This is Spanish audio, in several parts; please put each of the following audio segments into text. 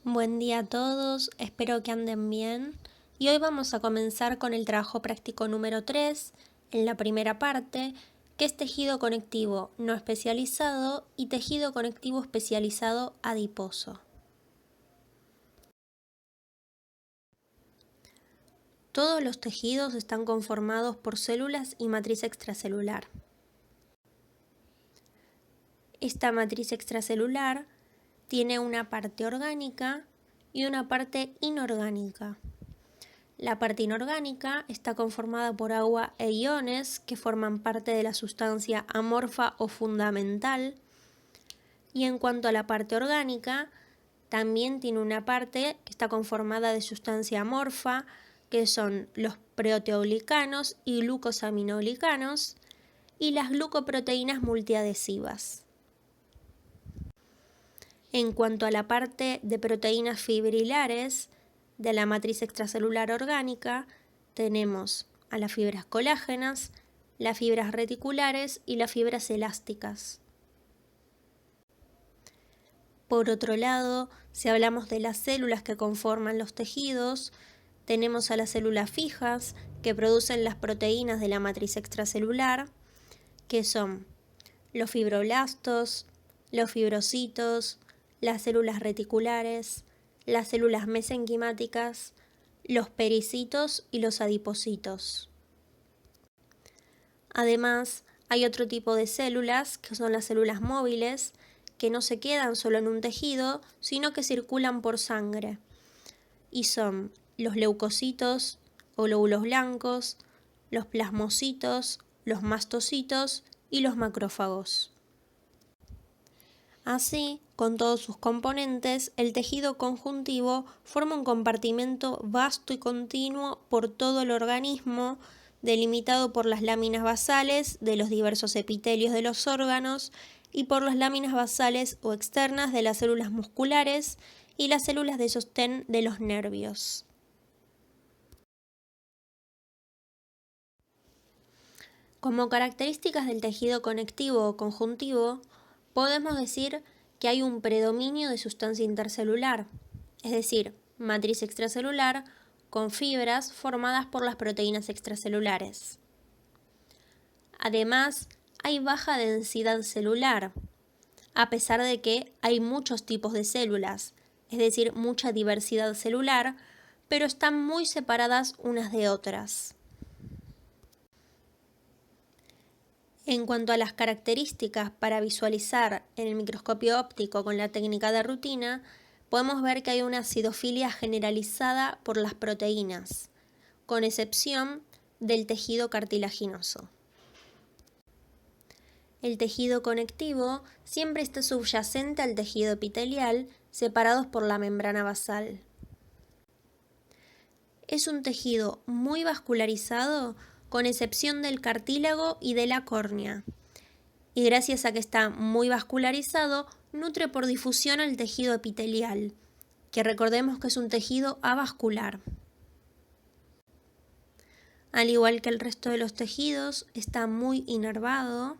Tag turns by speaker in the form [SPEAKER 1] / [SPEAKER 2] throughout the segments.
[SPEAKER 1] Buen día a todos, espero que anden bien. Y hoy vamos a comenzar con el trabajo práctico número 3, en la primera parte, que es tejido conectivo no especializado y tejido conectivo especializado adiposo. Todos los tejidos están conformados por células y matriz extracelular. Esta matriz extracelular tiene una parte orgánica y una parte inorgánica. La parte inorgánica está conformada por agua e iones que forman parte de la sustancia amorfa o fundamental. Y en cuanto a la parte orgánica, también tiene una parte que está conformada de sustancia amorfa, que son los proteoglicanos y glucosaminoglicanos, y las glucoproteínas multiadhesivas. En cuanto a la parte de proteínas fibrilares de la matriz extracelular orgánica, tenemos a las fibras colágenas, las fibras reticulares y las fibras elásticas. Por otro lado, si hablamos de las células que conforman los tejidos, tenemos a las células fijas que producen las proteínas de la matriz extracelular, que son los fibroblastos, los fibrocitos, las células reticulares, las células mesenquimáticas, los pericitos y los adipocitos. Además, hay otro tipo de células, que son las células móviles, que no se quedan solo en un tejido, sino que circulan por sangre. Y son los leucocitos o glóbulos blancos, los plasmocitos, los mastocitos y los macrófagos. Así, con todos sus componentes, el tejido conjuntivo forma un compartimento vasto y continuo por todo el organismo, delimitado por las láminas basales de los diversos epitelios de los órganos y por las láminas basales o externas de las células musculares y las células de sostén de los nervios. Como características del tejido conectivo o conjuntivo, podemos decir que hay un predominio de sustancia intercelular, es decir, matriz extracelular con fibras formadas por las proteínas extracelulares. Además, hay baja densidad celular, a pesar de que hay muchos tipos de células, es decir, mucha diversidad celular, pero están muy separadas unas de otras. En cuanto a las características para visualizar en el microscopio óptico con la técnica de rutina, podemos ver que hay una acidofilia generalizada por las proteínas, con excepción del tejido cartilaginoso. El tejido conectivo siempre está subyacente al tejido epitelial, separados por la membrana basal. Es un tejido muy vascularizado, con excepción del cartílago y de la córnea. Y gracias a que está muy vascularizado, nutre por difusión al tejido epitelial, que recordemos que es un tejido avascular. Al igual que el resto de los tejidos, está muy inervado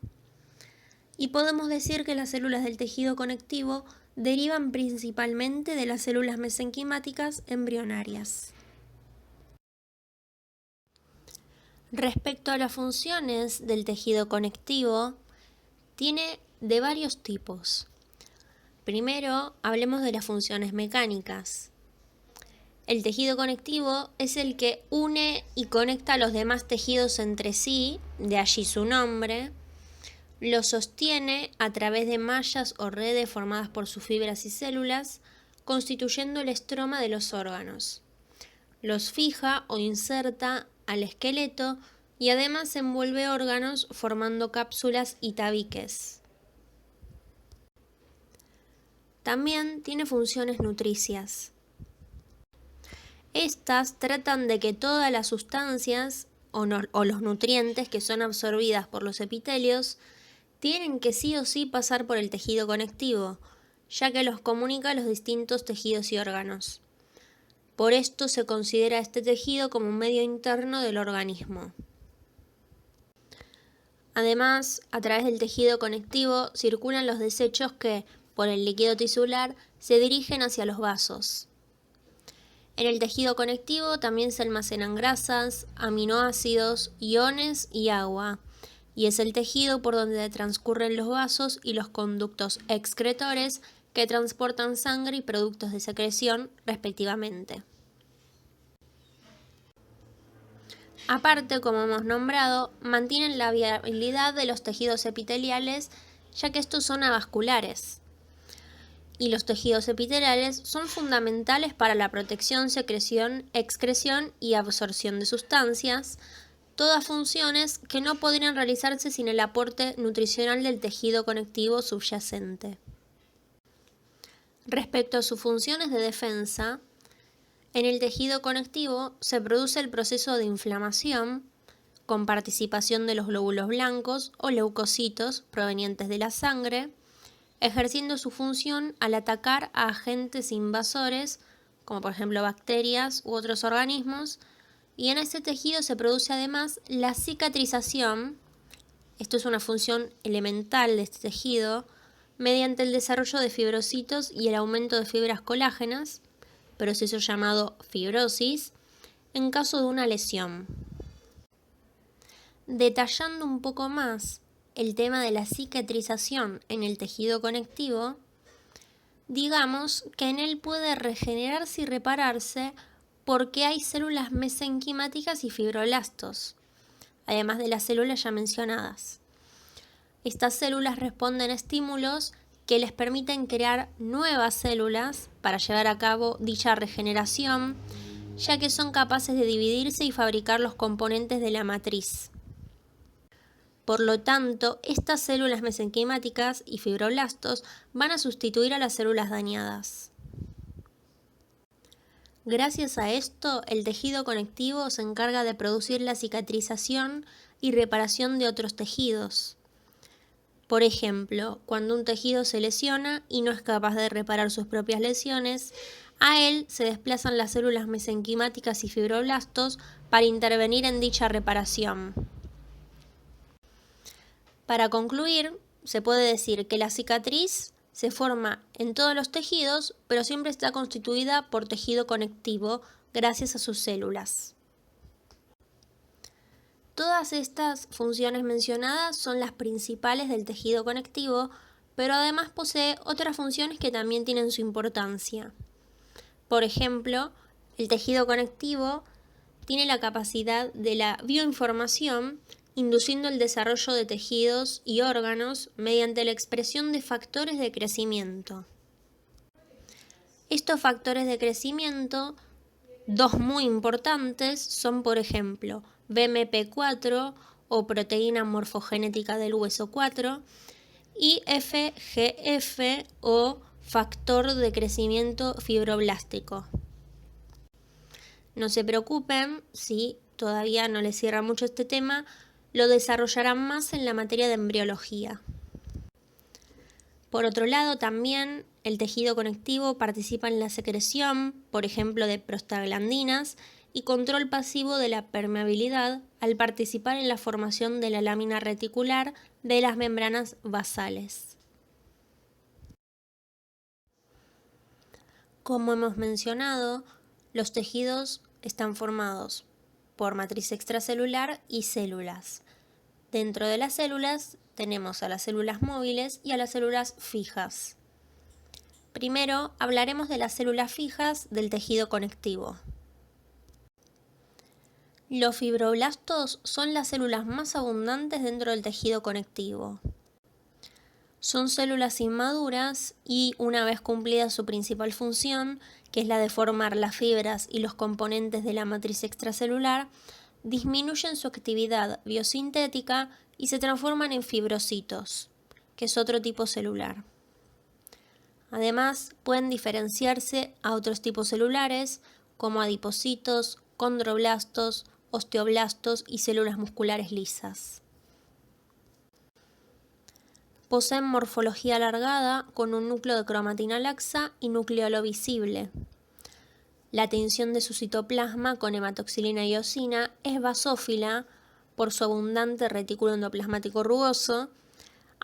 [SPEAKER 1] y podemos decir que las células del tejido conectivo derivan principalmente de las células mesenquimáticas embrionarias. Respecto a las funciones del tejido conectivo, tiene de varios tipos. Primero, hablemos de las funciones mecánicas. El tejido conectivo es el que une y conecta a los demás tejidos entre sí, de allí su nombre. Lo sostiene a través de mallas o redes formadas por sus fibras y células, constituyendo el estroma de los órganos. Los fija o inserta al esqueleto y además envuelve órganos formando cápsulas y tabiques. También tiene funciones nutricias. Estas tratan de que todas las sustancias o los nutrientes que son absorbidas por los epitelios tienen que sí o sí pasar por el tejido conectivo, ya que los comunica a los distintos tejidos y órganos. Por esto se considera este tejido como un medio interno del organismo. Además, a través del tejido conectivo circulan los desechos que, por el líquido tisular se dirigen hacia los vasos. En el tejido conectivo también se almacenan grasas, aminoácidos, iones y agua, y es el tejido por donde transcurren los vasos y los conductos excretores que transportan sangre y productos de secreción, respectivamente. Aparte, como hemos nombrado, mantienen la viabilidad de los tejidos epiteliales, ya que estos son avasculares. Y los tejidos epiteliales son fundamentales para la protección, secreción, excreción y absorción de sustancias, todas funciones que no podrían realizarse sin el aporte nutricional del tejido conectivo subyacente. Respecto a sus funciones de defensa, en el tejido conectivo se produce el proceso de inflamación con participación de los glóbulos blancos o leucocitos provenientes de la sangre, ejerciendo su función al atacar a agentes invasores, como por ejemplo bacterias u otros organismos, y en este tejido se produce además la cicatrización. Esto es una función elemental de este tejido, mediante el desarrollo de fibrocitos y el aumento de fibras colágenas, proceso llamado fibrosis, en caso de una lesión. Detallando un poco más el tema de la cicatrización en el tejido conectivo, digamos que en él puede regenerarse y repararse porque hay células mesenquimáticas y fibroblastos, además de las células ya mencionadas. Estas células responden a estímulos que les permiten crear nuevas células para llevar a cabo dicha regeneración, ya que son capaces de dividirse y fabricar los componentes de la matriz. Por lo tanto, estas células mesenquimáticas y fibroblastos van a sustituir a las células dañadas. Gracias a esto, el tejido conectivo se encarga de producir la cicatrización y reparación de otros tejidos. Por ejemplo, cuando un tejido se lesiona y no es capaz de reparar sus propias lesiones, a él se desplazan las células mesenquimáticas y fibroblastos para intervenir en dicha reparación. Para concluir, se puede decir que la cicatriz se forma en todos los tejidos, pero siempre está constituida por tejido conectivo gracias a sus células. Todas estas funciones mencionadas son las principales del tejido conectivo, pero además posee otras funciones que también tienen su importancia. Por ejemplo, el tejido conectivo tiene la capacidad de la bioinformación, induciendo el desarrollo de tejidos y órganos mediante la expresión de factores de crecimiento. Estos factores de crecimiento, dos muy importantes, son por ejemplo BMP4 o proteína morfogenética del hueso 4 y FGF o factor de crecimiento fibroblástico. No se preocupen si todavía no les cierra mucho este tema, lo desarrollarán más en la materia de embriología. Por otro lado, también el tejido conectivo participa en la secreción, por ejemplo, de prostaglandinas y control pasivo de la permeabilidad al participar en la formación de la lámina reticular de las membranas basales. Como hemos mencionado, los tejidos están formados por matriz extracelular y células. Dentro de las células tenemos a las células móviles y a las células fijas. Primero hablaremos de las células fijas del tejido conectivo. Los fibroblastos son las células más abundantes dentro del tejido conectivo. Son células inmaduras y, una vez cumplida su principal función, que es la de formar las fibras y los componentes de la matriz extracelular, disminuyen su actividad biosintética y se transforman en fibrocitos, que es otro tipo celular. Además, pueden diferenciarse a otros tipos celulares como adipocitos, condroblastos, osteoblastos y células musculares lisas. Poseen morfología alargada con un núcleo de cromatina laxa y nucleolo visible. La tinción de su citoplasma con hematoxilina y eosina es basófila por su abundante retículo endoplasmático rugoso,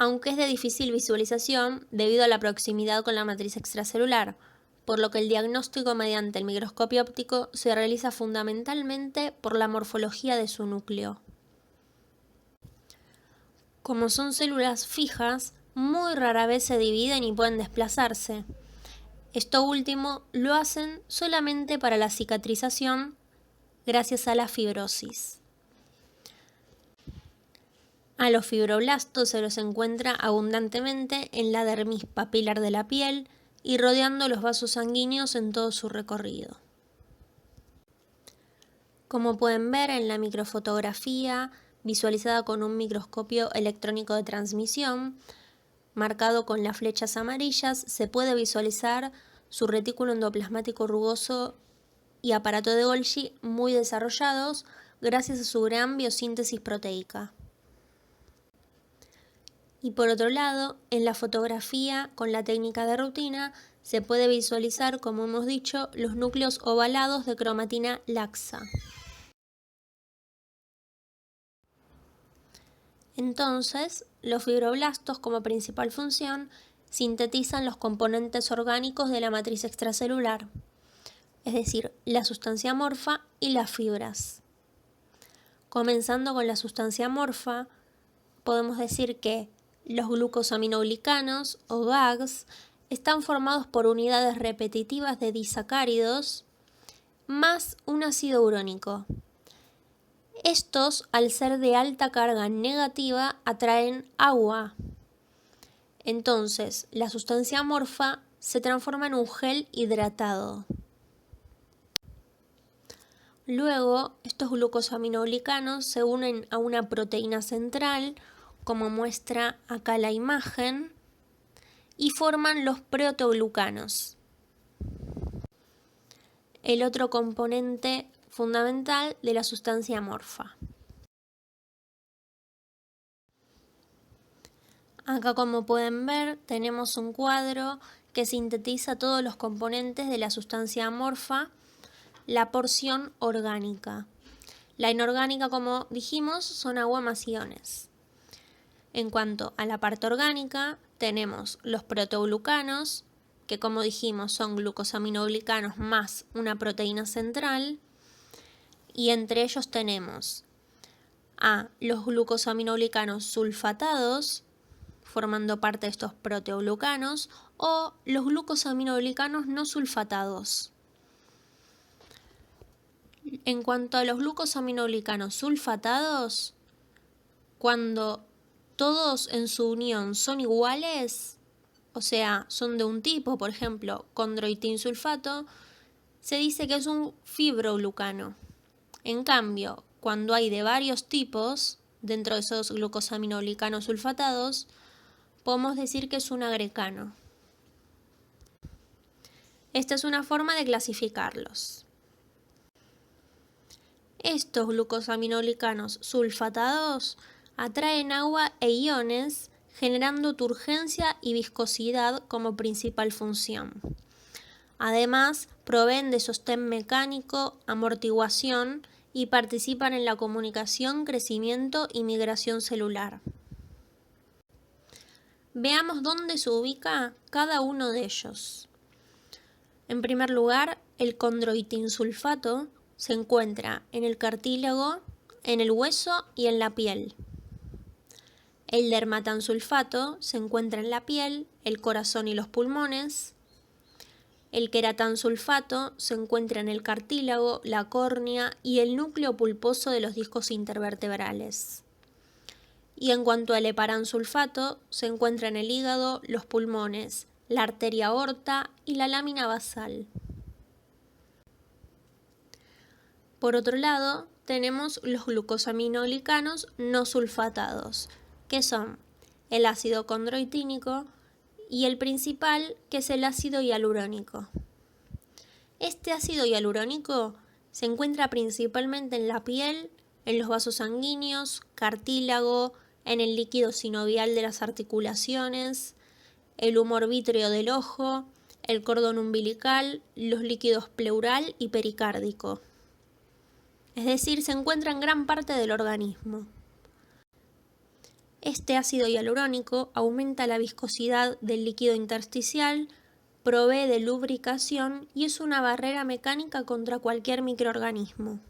[SPEAKER 1] aunque es de difícil visualización debido a la proximidad con la matriz extracelular, por lo que el diagnóstico mediante el microscopio óptico se realiza fundamentalmente por la morfología de su núcleo. Como son células fijas, muy rara vez se dividen y pueden desplazarse. Esto último lo hacen solamente para la cicatrización gracias a la fibrosis. A los fibroblastos se los encuentra abundantemente en la dermis papilar de la piel y rodeando los vasos sanguíneos en todo su recorrido. Como pueden ver en la microfotografía, visualizada con un microscopio electrónico de transmisión, marcado con las flechas amarillas, se puede visualizar su retículo endoplasmático rugoso y aparato de Golgi muy desarrollados gracias a su gran biosíntesis proteica. Y por otro lado, en la fotografía con la técnica de rutina se puede visualizar, como hemos dicho, los núcleos ovalados de cromatina laxa. Entonces, los fibroblastos como principal función sintetizan los componentes orgánicos de la matriz extracelular, es decir, la sustancia amorfa y las fibras. Comenzando con la sustancia amorfa, podemos decir que los glucosaminoglicanos o GAGs están formados por unidades repetitivas de disacáridos más un ácido urónico. Estos, al ser de alta carga negativa, atraen agua. Entonces, la sustancia amorfa se transforma en un gel hidratado. Luego, estos glucosaminoglicanos se unen a una proteína central, como muestra acá la imagen, y forman los proteoglucanos. El otro componente fundamental de la sustancia amorfa. Acá, como pueden ver, tenemos un cuadro que sintetiza todos los componentes de la sustancia amorfa, la porción orgánica. La inorgánica, como dijimos, son agua más iones. En cuanto a la parte orgánica, tenemos los proteoglucanos, que como dijimos son glucosaminoglicanos más una proteína central, y entre ellos tenemos a los glucosaminoglicanos sulfatados, formando parte de estos proteoglucanos, o los glucosaminoglicanos no sulfatados. En cuanto a los glucosaminoglicanos sulfatados, cuando todos en su unión son iguales, o sea, son de un tipo, por ejemplo, condroitinsulfato, se dice que es un fibroglucano. En cambio, cuando hay de varios tipos, dentro de esos glucosaminoglicanos sulfatados, podemos decir que es un agrecano. Esta es una forma de clasificarlos. Estos glucosaminoglicanos sulfatados atraen agua e iones, generando turgencia y viscosidad como principal función. Además, proveen de sostén mecánico, amortiguación y participan en la comunicación, crecimiento y migración celular. Veamos dónde se ubica cada uno de ellos. En primer lugar, el condroitinsulfato se encuentra en el cartílago, en el hueso y en la piel. El dermatansulfato se encuentra en la piel, el corazón y los pulmones. El queratansulfato se encuentra en el cartílago, la córnea y el núcleo pulposo de los discos intervertebrales. Y en cuanto al heparansulfato, se encuentra en el hígado, los pulmones, la arteria aorta y la lámina basal. Por otro lado, tenemos los glucosaminoglicanos no sulfatados, que son el ácido condroitínico y el principal, que es el ácido hialurónico. Este ácido hialurónico se encuentra principalmente en la piel, en los vasos sanguíneos, cartílago, en el líquido sinovial de las articulaciones, el humor vítreo del ojo, el cordón umbilical, los líquidos pleural y pericárdico. Es decir, se encuentra en gran parte del organismo. Este ácido hialurónico aumenta la viscosidad del líquido intersticial, provee de lubricación y es una barrera mecánica contra cualquier microorganismo.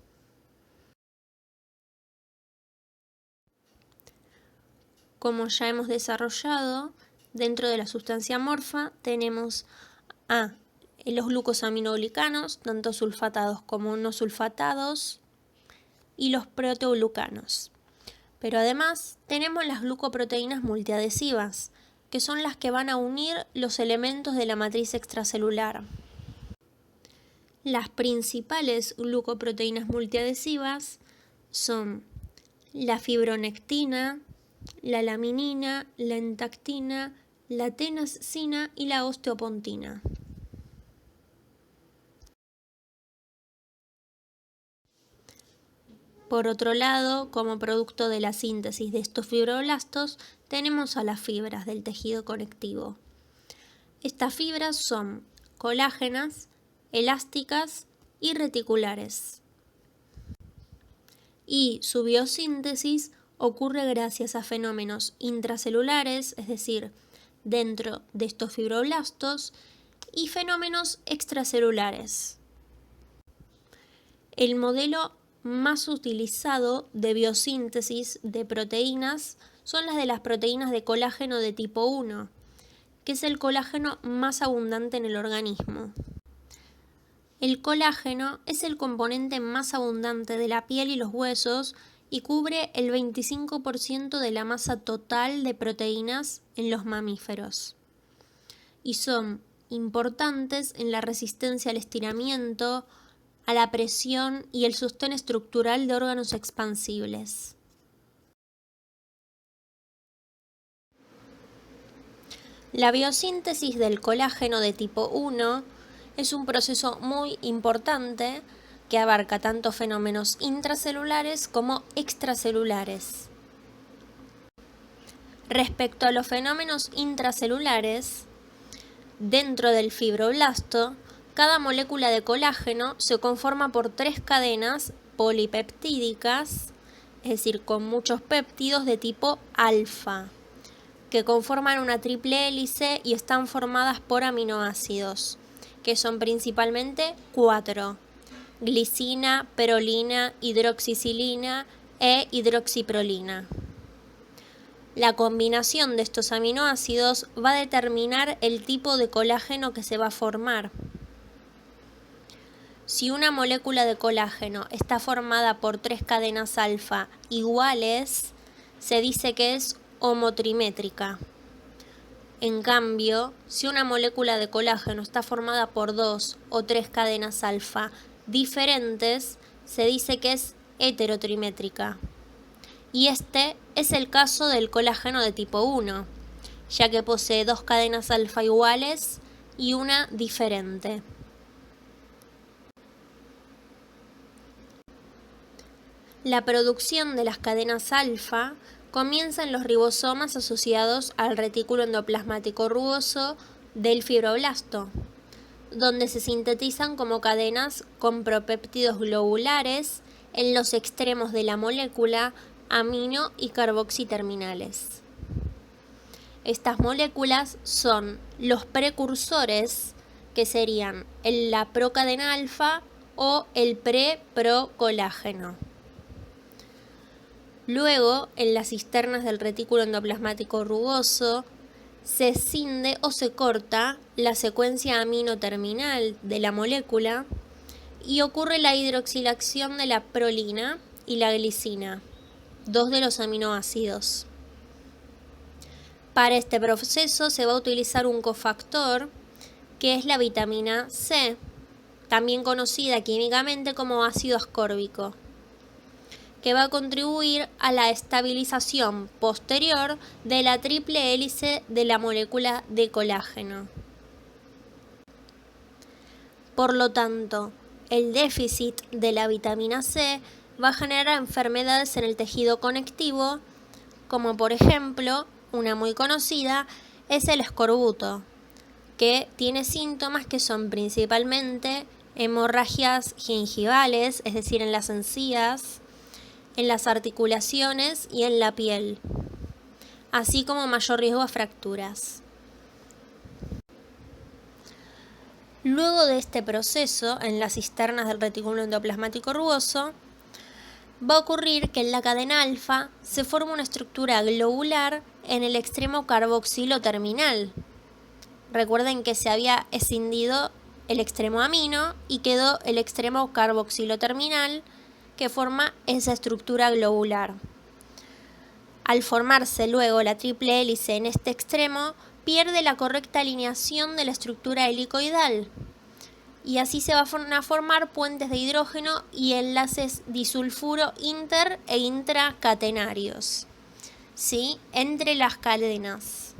[SPEAKER 1] Como ya hemos desarrollado, dentro de la sustancia amorfa tenemos los glucosaminoglicanos, tanto sulfatados como no sulfatados, y los proteoglucanos. Pero además tenemos las glucoproteínas multiadhesivas, que son las que van a unir los elementos de la matriz extracelular. Las principales glucoproteínas multiadhesivas son la fibronectina, la laminina, la entactina, la tenascina y la osteopontina. Por otro lado, como producto de la síntesis de estos fibroblastos, tenemos a las fibras del tejido conectivo. Estas fibras son colágenas, elásticas y reticulares. Y su biosíntesis ocurre gracias a fenómenos intracelulares, es decir, dentro de estos fibroblastos, y fenómenos extracelulares. El modelo más utilizado de biosíntesis de proteínas son las de las proteínas de colágeno de tipo 1, que es el colágeno más abundante en el organismo. El colágeno es el componente más abundante de la piel y los huesos y cubre el 25% de la masa total de proteínas en los mamíferos. Y son importantes en la resistencia al estiramiento, a la presión y el sostén estructural de órganos expansibles. La biosíntesis del colágeno de tipo 1 es un proceso muy importante que abarca tanto fenómenos intracelulares como extracelulares. Respecto a los fenómenos intracelulares, dentro del fibroblasto, cada molécula de colágeno se conforma por 3 cadenas polipeptídicas, es decir, con muchos péptidos de tipo alfa, que conforman una triple hélice y están formadas por aminoácidos, que son principalmente 4: glicina, perolina, hidroxicilina e hidroxiprolina. La combinación de estos aminoácidos va a determinar el tipo de colágeno que se va a formar. Si una molécula de colágeno está formada por 3 cadenas alfa iguales, se dice que es homotrimétrica. En cambio, si una molécula de colágeno está formada por 2 o 3 cadenas alfa diferentes, se dice que es heterotrimétrica. Y este es el caso del colágeno de tipo 1, ya que posee 2 cadenas alfa iguales y una diferente. La producción de las cadenas alfa comienza en los ribosomas asociados al retículo endoplasmático rugoso del fibroblasto, donde se sintetizan como cadenas con propéptidos globulares en los extremos de la molécula amino y carboxiterminales. Estas moléculas son los precursores, que serían la procadena alfa o el pre-procolágeno. Luego, en las cisternas del retículo endoplasmático rugoso, se escinde o se corta la secuencia amino-terminal de la molécula y ocurre la hidroxilación de la prolina y la glicina, 2 de los aminoácidos. Para este proceso se va a utilizar un cofactor, que es la vitamina C, también conocida químicamente como ácido ascórbico, que va a contribuir a la estabilización posterior de la triple hélice de la molécula de colágeno. Por lo tanto, el déficit de la vitamina C va a generar enfermedades en el tejido conectivo, como por ejemplo, una muy conocida es el escorbuto, que tiene síntomas que son principalmente hemorragias gingivales, es decir, en las encías, en las articulaciones y en la piel. así como mayor riesgo a fracturas. Luego de este proceso, en las cisternas del retículo endoplasmático rugoso, va a ocurrir que en la cadena alfa se forma una estructura globular en el extremo carboxilo terminal. Recuerden que se había escindido el extremo amino y quedó el extremo carboxilo terminal que forma esa estructura globular. Al formarse luego la triple hélice en este extremo, pierde la correcta alineación de la estructura helicoidal y así se van a formar puentes de hidrógeno y enlaces disulfuro inter e intracatenarios, ¿sí?, entre las cadenas.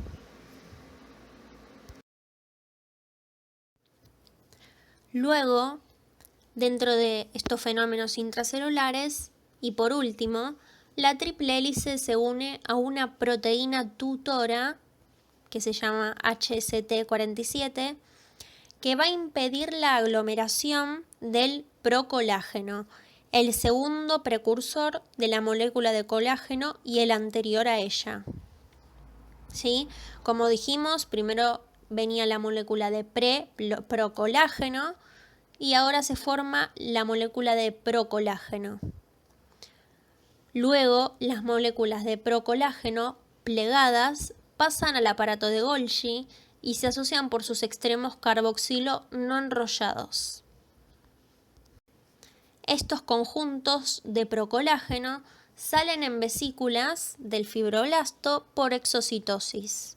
[SPEAKER 1] Luego, dentro de estos fenómenos intracelulares, y por último, la triple hélice se une a una proteína tutora que se llama HST47, que va a impedir la aglomeración del procolágeno, el segundo precursor de la molécula de colágeno y el anterior a ella. ¿Sí? Como dijimos, primero venía la molécula de procolágeno y ahora se forma la molécula de procolágeno. Luego, las moléculas de procolágeno plegadas pasan al aparato de Golgi y se asocian por sus extremos carboxilo no enrollados. Estos conjuntos de procolágeno salen en vesículas del fibroblasto por exocitosis.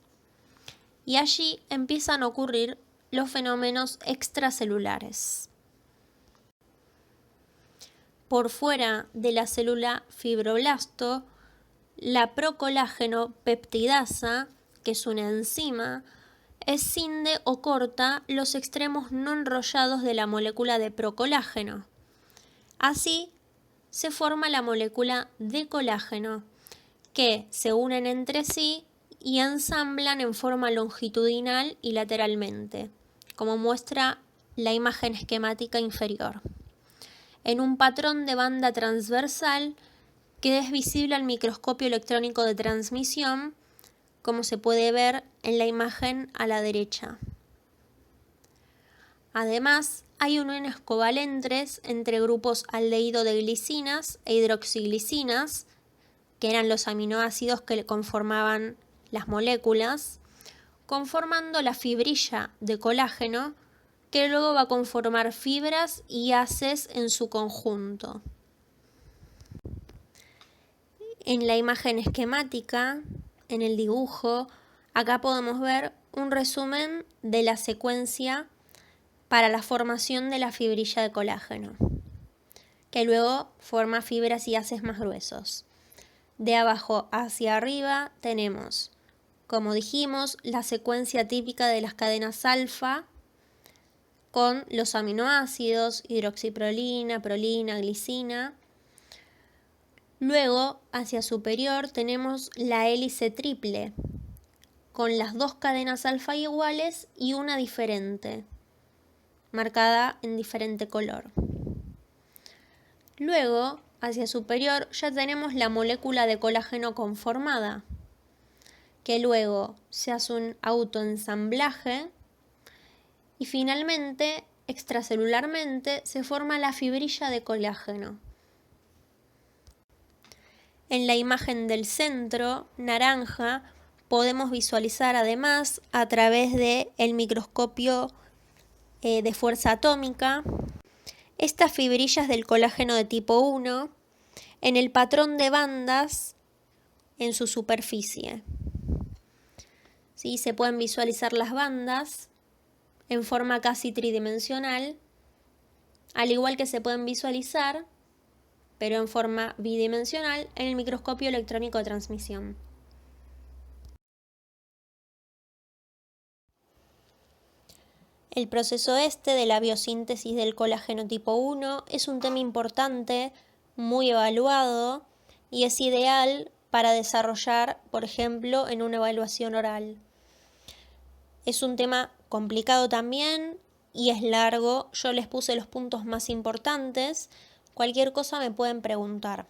[SPEAKER 1] Y allí empiezan a ocurrir los fenómenos extracelulares. Por fuera de la célula fibroblasto, la procolágeno peptidasa, que es una enzima, escinde o corta los extremos no enrollados de la molécula de procolágeno. Así se forma la molécula de colágeno, que se unen entre sí y ensamblan en forma longitudinal y lateralmente, como muestra la imagen esquemática inferior, en un patrón de banda transversal que es visible al microscopio electrónico de transmisión, como se puede ver en la imagen a la derecha. Además, hay uniones covalentes entre grupos aldehído de glicinas e hidroxiglicinas, que eran los aminoácidos que conformaban las moléculas, conformando la fibrilla de colágeno, que luego va a conformar fibras y haces en su conjunto. En la imagen esquemática, en el dibujo, acá podemos ver un resumen de la secuencia para la formación de la fibrilla de colágeno, que luego forma fibras y haces más gruesos. De abajo hacia arriba tenemos, como dijimos, la secuencia típica de las cadenas alfa con los aminoácidos, hidroxiprolina, prolina, glicina. Luego, hacia superior, tenemos la hélice triple, con las dos cadenas alfa iguales y una diferente, marcada en diferente color. Luego, hacia superior, ya tenemos la molécula de colágeno conformada, que luego se hace un autoensamblaje y finalmente, extracelularmente, se forma la fibrilla de colágeno. En la imagen del centro, naranja, podemos visualizar además a través del microscopio de fuerza atómica estas fibrillas del colágeno de tipo 1 en el patrón de bandas en su superficie. ¿Sí? Se pueden visualizar las bandas en forma casi tridimensional, al igual que se pueden visualizar, pero en forma bidimensional, en el microscopio electrónico de transmisión. El proceso de la biosíntesis del colágeno tipo 1 es un tema importante, muy evaluado y es ideal para desarrollar, por ejemplo, en una evaluación oral. Es un tema complicado también y es largo. Yo les puse los puntos más importantes. Cualquier cosa me pueden preguntar.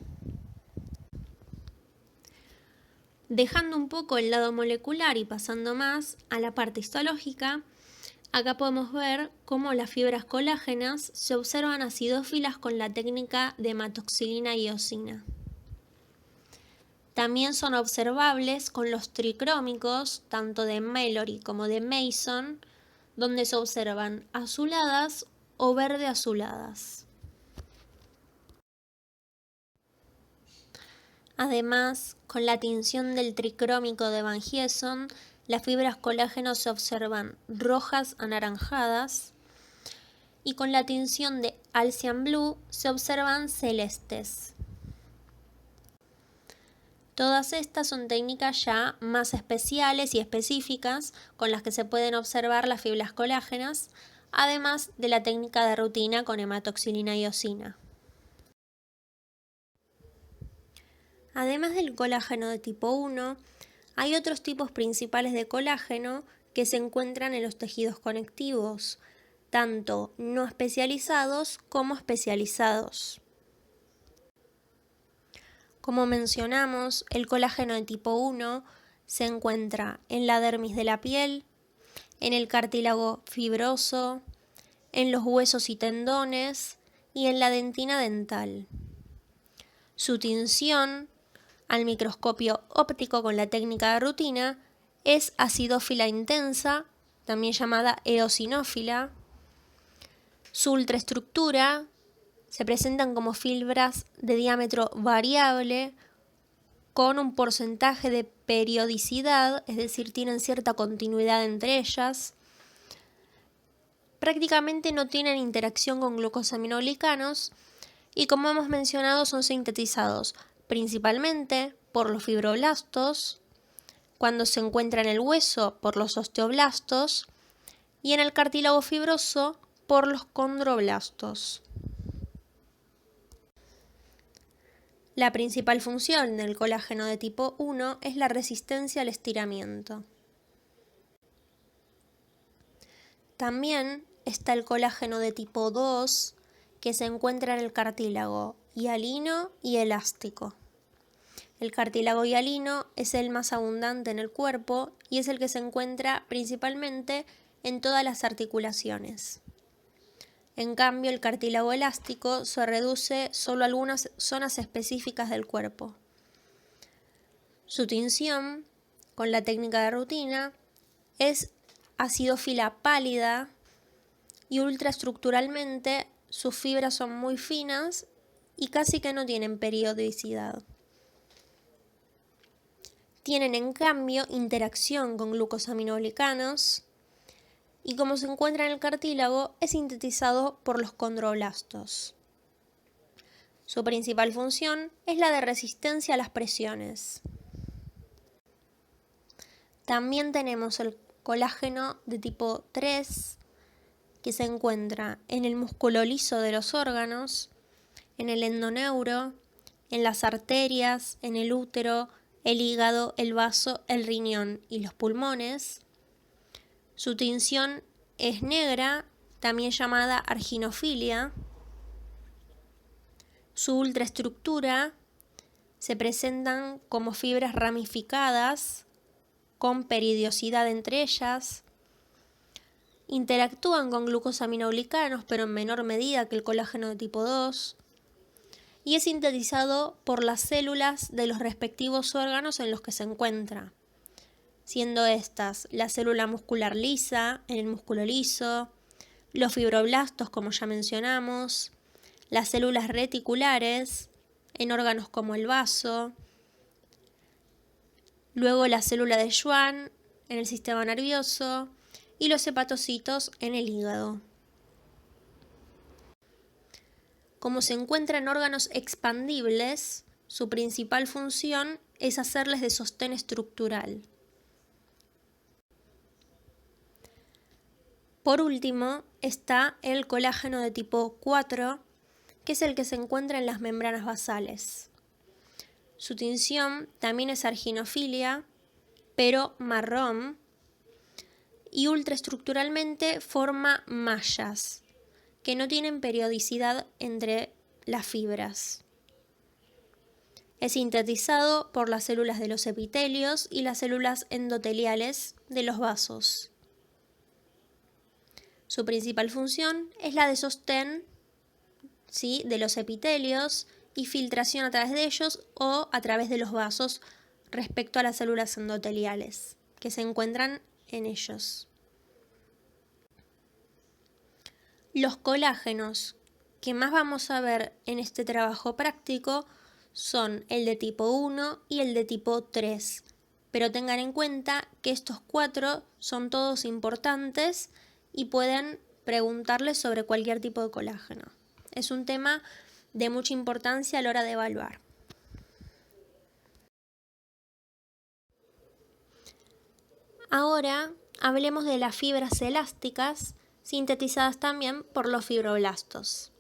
[SPEAKER 1] Dejando un poco el lado molecular y pasando más a la parte histológica, acá podemos ver cómo las fibras colágenas se observan acidófilas con la técnica de hematoxilina y eosina. También son observables con los tricrómicos, tanto de Mallory como de Mason, donde se observan azuladas o verde azuladas. Además, con la tinción del tricrómico de Van Gieson, las fibras colágeno se observan rojas anaranjadas y con la tinción de Alcian Blue se observan celestes. Todas estas son técnicas ya más especiales y específicas con las que se pueden observar las fibras colágenas, además de la técnica de rutina con hematoxilina y eosina. Además del colágeno de tipo 1, hay otros tipos principales de colágeno que se encuentran en los tejidos conectivos, tanto no especializados como especializados. Como mencionamos, el colágeno de tipo 1 se encuentra en la dermis de la piel, en el cartílago fibroso, en los huesos y tendones y en la dentina dental. Su tinción al microscopio óptico con la técnica de rutina es acidófila intensa, también llamada eosinófila. Su ultraestructura se presentan como fibras de diámetro variable con un porcentaje de periodicidad, es decir, tienen cierta continuidad entre ellas. Prácticamente no tienen interacción con glucosaminoglicanos y, como hemos mencionado, son sintetizados principalmente por los fibroblastos, cuando se encuentra en el hueso por los osteoblastos y en el cartílago fibroso por los condroblastos. La principal función del colágeno de tipo 1 es la resistencia al estiramiento. También está el colágeno de tipo 2, que se encuentra en el cartílago hialino y elástico. El cartílago hialino es el más abundante en el cuerpo y es el que se encuentra principalmente en todas las articulaciones. En cambio, el cartílago elástico se reduce solo a algunas zonas específicas del cuerpo. Su tinción, con la técnica de rutina, es acidófila pálida y ultraestructuralmente sus fibras son muy finas y casi que no tienen periodicidad. Tienen en cambio interacción con glucosaminoglicanos y como se encuentra en el cartílago es sintetizado por los condroblastos. Su principal función es la de resistencia a las presiones. También tenemos el colágeno de tipo 3, que se encuentra en el músculo liso de los órganos, en el endoneuro, en las arterias, en el útero, el hígado, el vaso, el riñón y los pulmones. Su tinción es negra, también llamada arginofilia. Su ultraestructura se presentan como fibras ramificadas, con periodicidad entre ellas. Interactúan con glucosaminoglicanos, pero en menor medida que el colágeno de tipo 2. Y es sintetizado por las células de los respectivos órganos en los que se encuentra, siendo estas la célula muscular lisa en el músculo liso, los fibroblastos, como ya mencionamos, las células reticulares en órganos como el vaso, luego la célula de Schwann en el sistema nervioso y los hepatocitos en el hígado. Como se encuentra en órganos expandibles, su principal función es hacerles de sostén estructural. Por último, está el colágeno de tipo 4, que es el que se encuentra en las membranas basales. Su tinción también es arginofilia, pero marrón, y ultraestructuralmente forma mallas, que no tienen periodicidad entre las fibras. Es sintetizado por las células de los epitelios y las células endoteliales de los vasos. Su principal función es la de sostén, ¿sí?, de los epitelios y filtración a través de ellos o a través de los vasos respecto a las células endoteliales que se encuentran en ellos. Los colágenos que más vamos a ver en este trabajo práctico son el de tipo 1 y el de tipo 3, pero tengan en cuenta que estos 4 son todos importantes y pueden preguntarles sobre cualquier tipo de colágeno. Es un tema de mucha importancia a la hora de evaluar. Ahora hablemos de las fibras elásticas, sintetizadas también por los fibroblastos.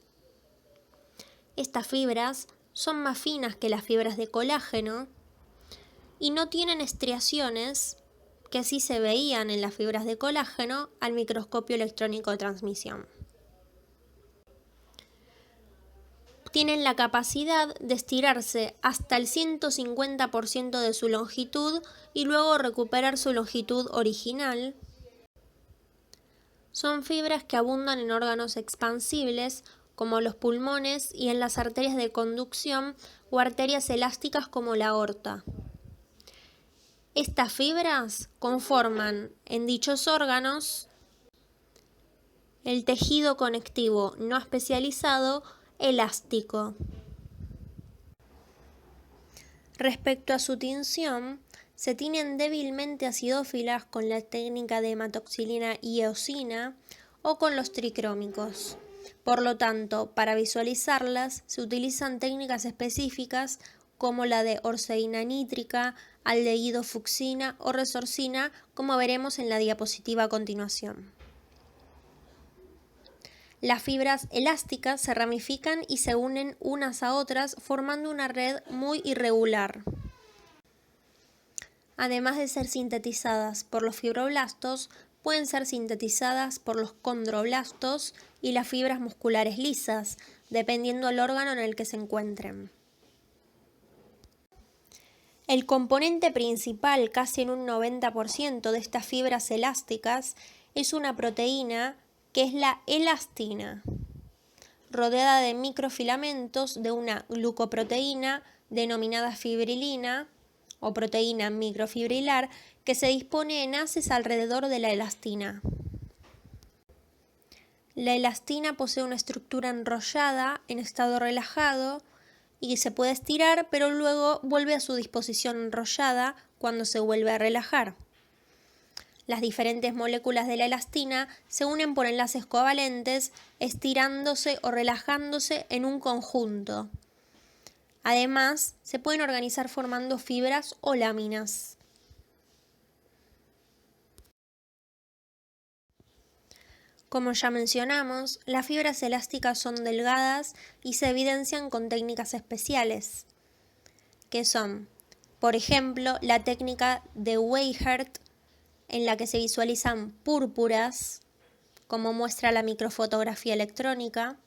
[SPEAKER 1] Estas fibras son más finas que las fibras de colágeno y no tienen estriaciones que sí se veían en las fibras de colágeno al microscopio electrónico de transmisión. Tienen la capacidad de estirarse hasta el 150% de su longitud y luego recuperar su longitud original. Son fibras que abundan en órganos expansibles como los pulmones y en las arterias de conducción o arterias elásticas como la aorta. Estas fibras conforman en dichos órganos el tejido conectivo no especializado elástico. Respecto a su tinción, se tienen débilmente acidófilas con la técnica de hematoxilina y eosina o con los tricrómicos. Por lo tanto, para visualizarlas se utilizan técnicas específicas como la de orseína nítrica, aldehído-fucsina o resorcina, como veremos en la diapositiva a continuación. Las fibras elásticas se ramifican y se unen unas a otras formando una red muy irregular. Además de ser sintetizadas por los fibroblastos, pueden ser sintetizadas por los condroblastos y las fibras musculares lisas, dependiendo del órgano en el que se encuentren. El componente principal, casi en un 90% de estas fibras elásticas, es una proteína que es la elastina, rodeada de microfilamentos de una glucoproteína denominada fibrilina o proteína microfibrilar que se dispone en haces alrededor de la elastina. La elastina posee una estructura enrollada en estado relajado y se puede estirar, pero luego vuelve a su disposición enrollada cuando se vuelve a relajar. Las diferentes moléculas de la elastina se unen por enlaces covalentes, estirándose o relajándose en un conjunto. Además, se pueden organizar formando fibras o láminas. Como ya mencionamos, las fibras elásticas son delgadas y se evidencian con técnicas especiales, que son, por ejemplo, la técnica de Weihert, en la que se visualizan púrpuras, como muestra la microfotografía electrónica.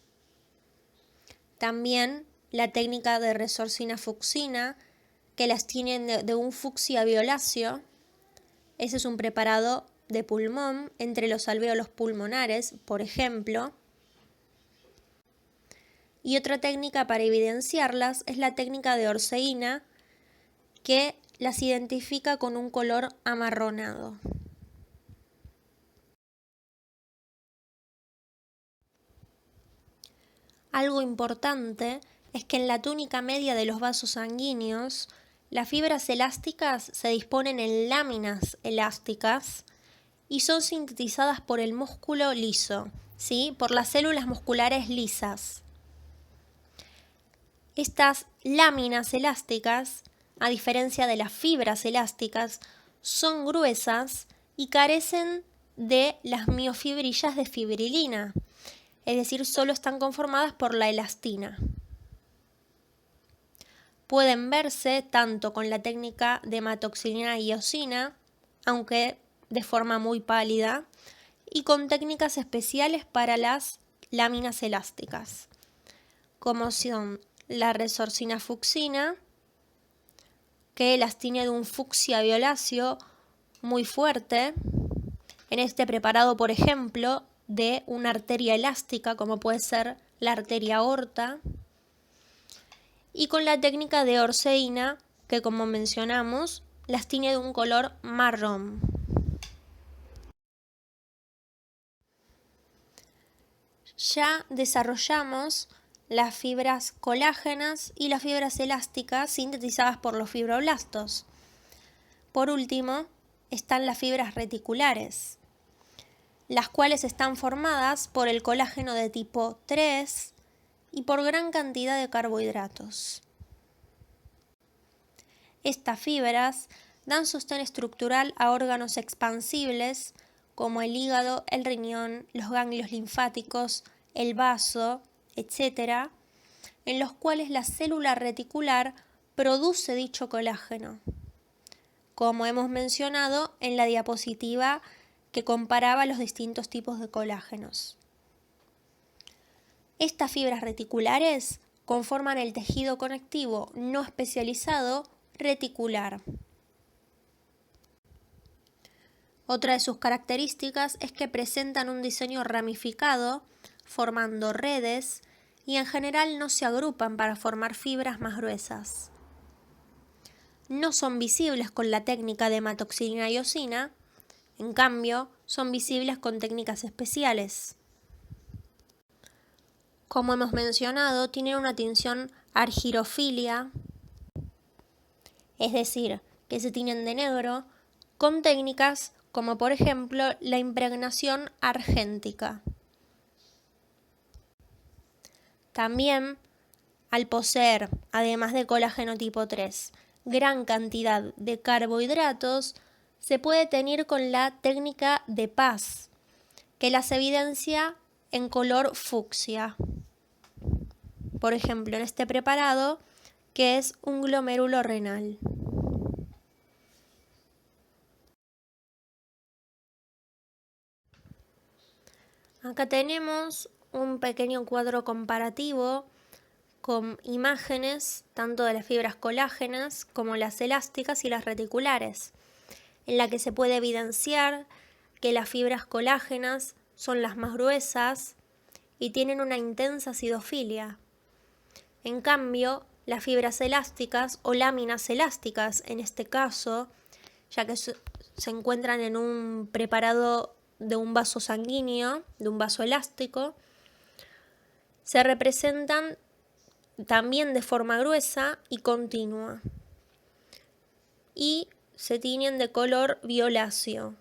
[SPEAKER 1] También la técnica de resorcina-fucsina, que las tienen de un fucsia violáceo. Ese es un preparado de pulmón entre los alvéolos pulmonares, por ejemplo. Y otra técnica para evidenciarlas es la técnica de orseína, que las identifica con un color amarronado. Algo importante es que en la túnica media de los vasos sanguíneos, las fibras elásticas se disponen en láminas elásticas y son sintetizadas por el músculo liso, ¿sí?, por las células musculares lisas. Estas láminas elásticas, a diferencia de las fibras elásticas, son gruesas y carecen de las miofibrillas de fibrilina, es decir, solo están conformadas por la elastina. Pueden verse tanto con la técnica de hematoxilina y eosina, aunque de forma muy pálida, y con técnicas especiales para las láminas elásticas, como son la resorcina-fucsina que las tiñe de un fucsia violáceo muy fuerte. En este preparado, por ejemplo, de una arteria elástica, como puede ser la arteria aorta. Y con la técnica de Orseína, que como mencionamos, las tiñe de un color marrón. Ya desarrollamos las fibras colágenas y las fibras elásticas sintetizadas por los fibroblastos. Por último, están las fibras reticulares, las cuales están formadas por el colágeno de tipo 3 y por gran cantidad de carbohidratos. Estas fibras dan sostén estructural a órganos expansibles como el hígado, el riñón, los ganglios linfáticos, el vaso, etc., en los cuales la célula reticular produce dicho colágeno, como hemos mencionado en la diapositiva que comparaba los distintos tipos de colágenos. Estas fibras reticulares conforman el tejido conectivo no especializado reticular. Otra de sus características es que presentan un diseño ramificado, formando redes, y en general no se agrupan para formar fibras más gruesas. No son visibles con la técnica de hematoxilina y eosina, en cambio, son visibles con técnicas especiales. Como hemos mencionado, tienen una tinción argirofilia, es decir, que se tiñen de negro, con técnicas como por ejemplo la impregnación argéntica. También, al poseer, además de colágeno tipo 3, gran cantidad de carbohidratos, se puede teñir con la técnica de Paz, que las evidencia en color fucsia. Por ejemplo, en este preparado, que es un glomérulo renal. Acá tenemos un pequeño cuadro comparativo con imágenes tanto de las fibras colágenas como las elásticas y las reticulares, en la que se puede evidenciar que las fibras colágenas son las más gruesas y tienen una intensa acidofilia. En cambio, las fibras elásticas o láminas elásticas, en este caso, ya que se encuentran en un preparado de un vaso sanguíneo, de un vaso elástico, se representan también de forma gruesa y continua y se tiñen de color violáceo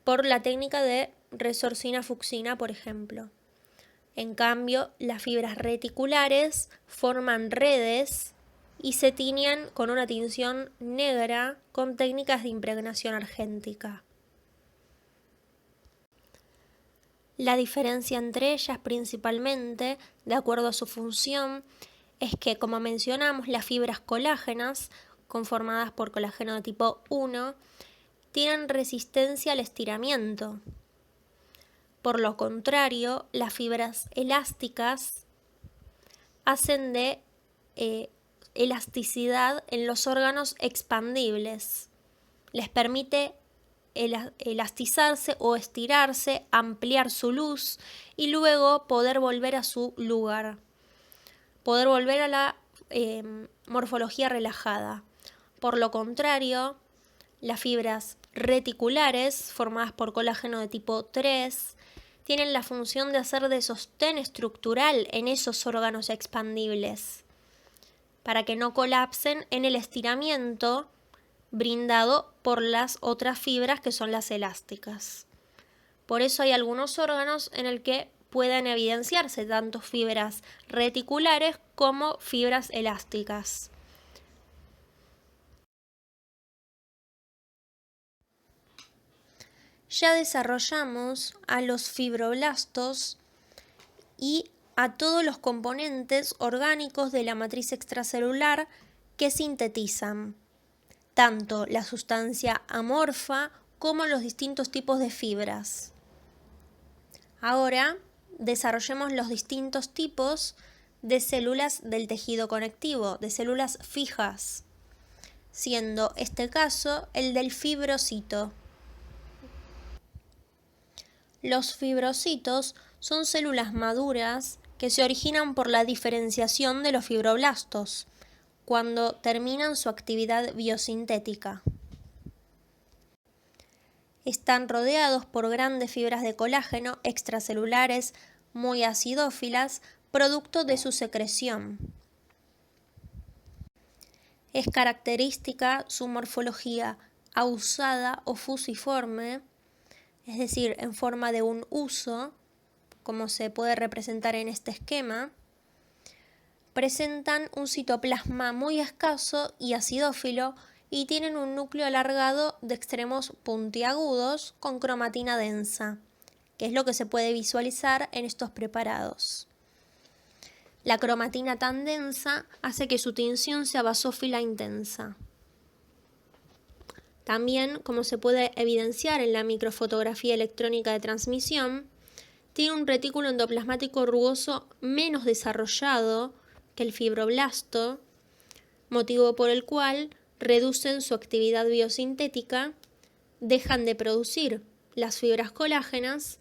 [SPEAKER 1] por la técnica de resorcina-fucsina, por ejemplo. En cambio, las fibras reticulares forman redes y se tiñen con una tinción negra con técnicas de impregnación argéntica. La diferencia entre ellas principalmente, de acuerdo a su función, es que, como mencionamos, las fibras colágenas, conformadas por colágeno de tipo 1, tienen resistencia al estiramiento. Por lo contrario, las fibras elásticas hacen de elasticidad en los órganos expandibles. Les permite elastizarse o estirarse, ampliar su luz y luego poder volver a su lugar, poder volver a la morfología relajada. Por lo contrario, las fibras reticulares, formadas por colágeno de tipo 3, tienen la función de hacer de sostén estructural en esos órganos expandibles, para que no colapsen en el estiramiento brindado por las otras fibras que son las elásticas. Por eso hay algunos órganos en el que pueden evidenciarse tanto fibras reticulares como fibras elásticas. Ya desarrollamos a los fibroblastos y a todos los componentes orgánicos de la matriz extracelular que sintetizan tanto la sustancia amorfa como los distintos tipos de fibras. Ahora desarrollemos los distintos tipos de células del tejido conectivo, de células fijas. siendo este caso el del fibrocito. Los fibrocitos son células maduras que se originan por la diferenciación de los fibroblastos, cuando terminan su actividad biosintética. Están rodeados por grandes fibras de colágeno extracelulares muy acidófilas, producto de su secreción. Es característica su morfología ausada o fusiforme, es decir, en forma de un huso, como se puede representar en este esquema. Presentan un citoplasma muy escaso y acidófilo y tienen un núcleo alargado de extremos puntiagudos con cromatina densa, que es lo que se puede visualizar en estos preparados. La cromatina tan densa hace que su tinción sea basófila intensa. También, como se puede evidenciar en la microfotografía electrónica de transmisión, tiene un retículo endoplasmático rugoso menos desarrollado que el fibroblasto, motivo por el cual reducen su actividad biosintética, dejan de producir las fibras colágenas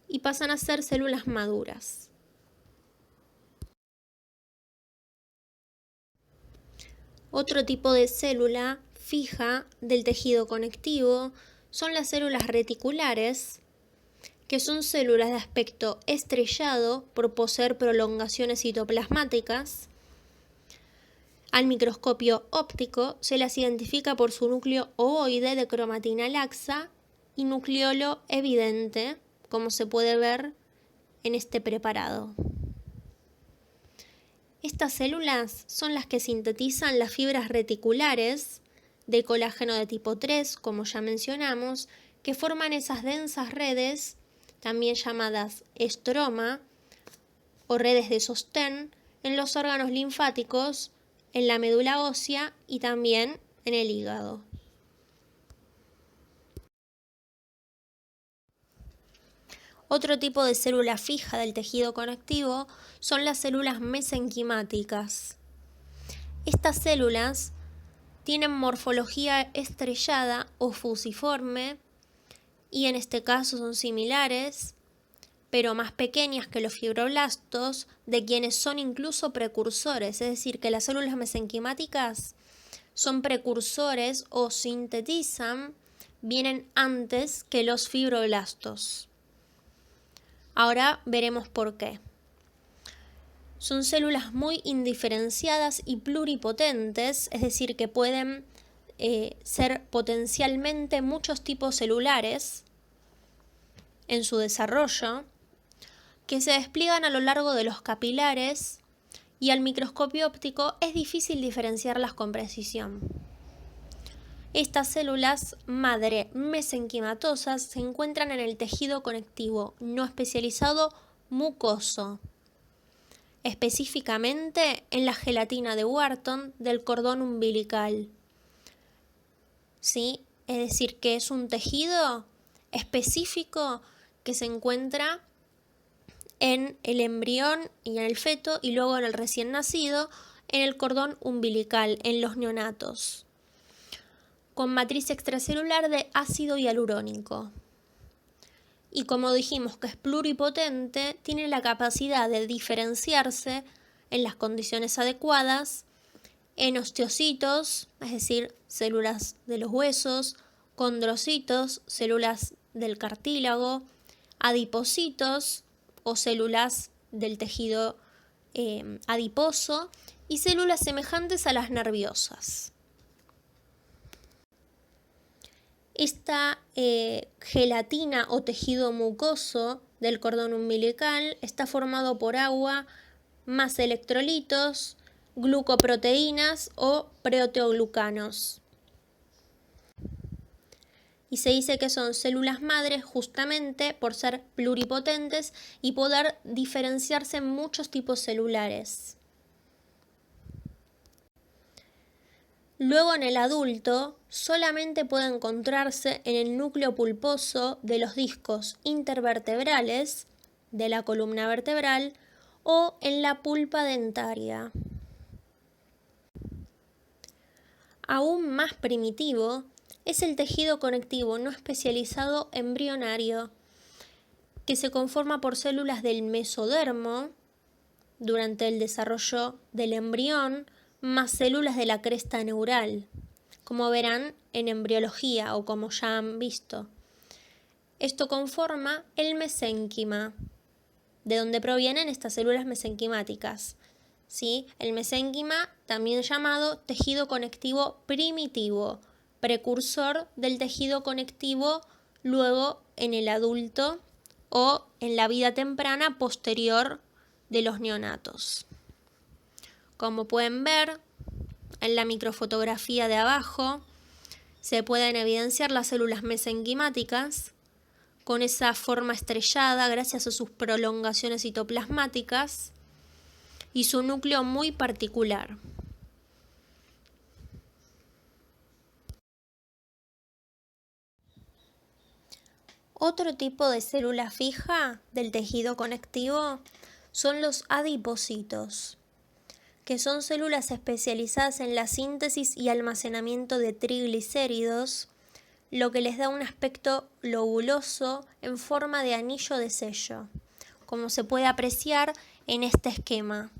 [SPEAKER 1] y pasan a ser células maduras. Otro tipo de célula fija del tejido conectivo son las células reticulares, que son células de aspecto estrellado por poseer prolongaciones citoplasmáticas. Al microscopio óptico se las identifica por su núcleo ovoide de cromatina laxa y nucleolo evidente, como se puede ver en este preparado. Estas células son las que sintetizan las fibras reticulares de colágeno de tipo 3, como ya mencionamos, que forman esas densas redes, también llamadas estroma o redes de sostén, en los órganos linfáticos, en la médula ósea y también en el hígado. Otro tipo de célula fija del tejido conectivo son las células mesenquimáticas. Estas células tienen morfología estrellada o fusiforme y en este caso son similares, pero más pequeñas que los fibroblastos, de quienes son incluso precursores, es decir, que las células mesenquimáticas son precursores o sintetizan, vienen antes que los fibroblastos. Ahora veremos por qué. Son células muy indiferenciadas y pluripotentes, es decir, que pueden ser potencialmente muchos tipos celulares en su desarrollo, que se despliegan a lo largo de los capilares y al microscopio óptico es difícil diferenciarlas con precisión. Estas células madre mesenquimatosas se encuentran en el tejido conectivo no especializado mucoso, específicamente en la gelatina de Wharton del cordón umbilical. ¿Sí? Es decir, que es un tejido específico que se encuentra en el embrión y en el feto y luego en el recién nacido en el cordón umbilical, en los neonatos, con matriz extracelular de ácido hialurónico. Y como dijimos que es pluripotente, tiene la capacidad de diferenciarse en las condiciones adecuadas en osteocitos, es decir, células de los huesos, condrocitos, células del cartílago, adipocitos o células del tejido adiposo y células semejantes a las nerviosas. Esta gelatina o tejido mucoso del cordón umbilical está formado por agua más electrolitos, glucoproteínas o proteoglucanos. Y se dice que son células madres justamente por ser pluripotentes y poder diferenciarse en muchos tipos celulares. Luego en el adulto solamente puede encontrarse en el núcleo pulposo de los discos intervertebrales de la columna vertebral o en la pulpa dentaria. Aún más primitivo es el tejido conectivo no especializado embrionario, que se conforma por células del mesodermo durante el desarrollo del embrión, más células de la cresta neural, como verán en embriología o como ya han visto. Esto conforma el mesénquima, de donde provienen estas células mesenquimáticas. ¿Sí? El mesénquima, también llamado tejido conectivo primitivo, precursor del tejido conectivo luego en el adulto o en la vida temprana posterior de los neonatos. Como pueden ver en la microfotografía de abajo, se pueden evidenciar las células mesenquimáticas con esa forma estrellada gracias a sus prolongaciones citoplasmáticas y su núcleo muy particular. Otro tipo de célula fija del tejido conectivo son los adipocitos, que son células especializadas en la síntesis y almacenamiento de triglicéridos, lo que les da un aspecto lobuloso en forma de anillo de sello, como se puede apreciar en este esquema,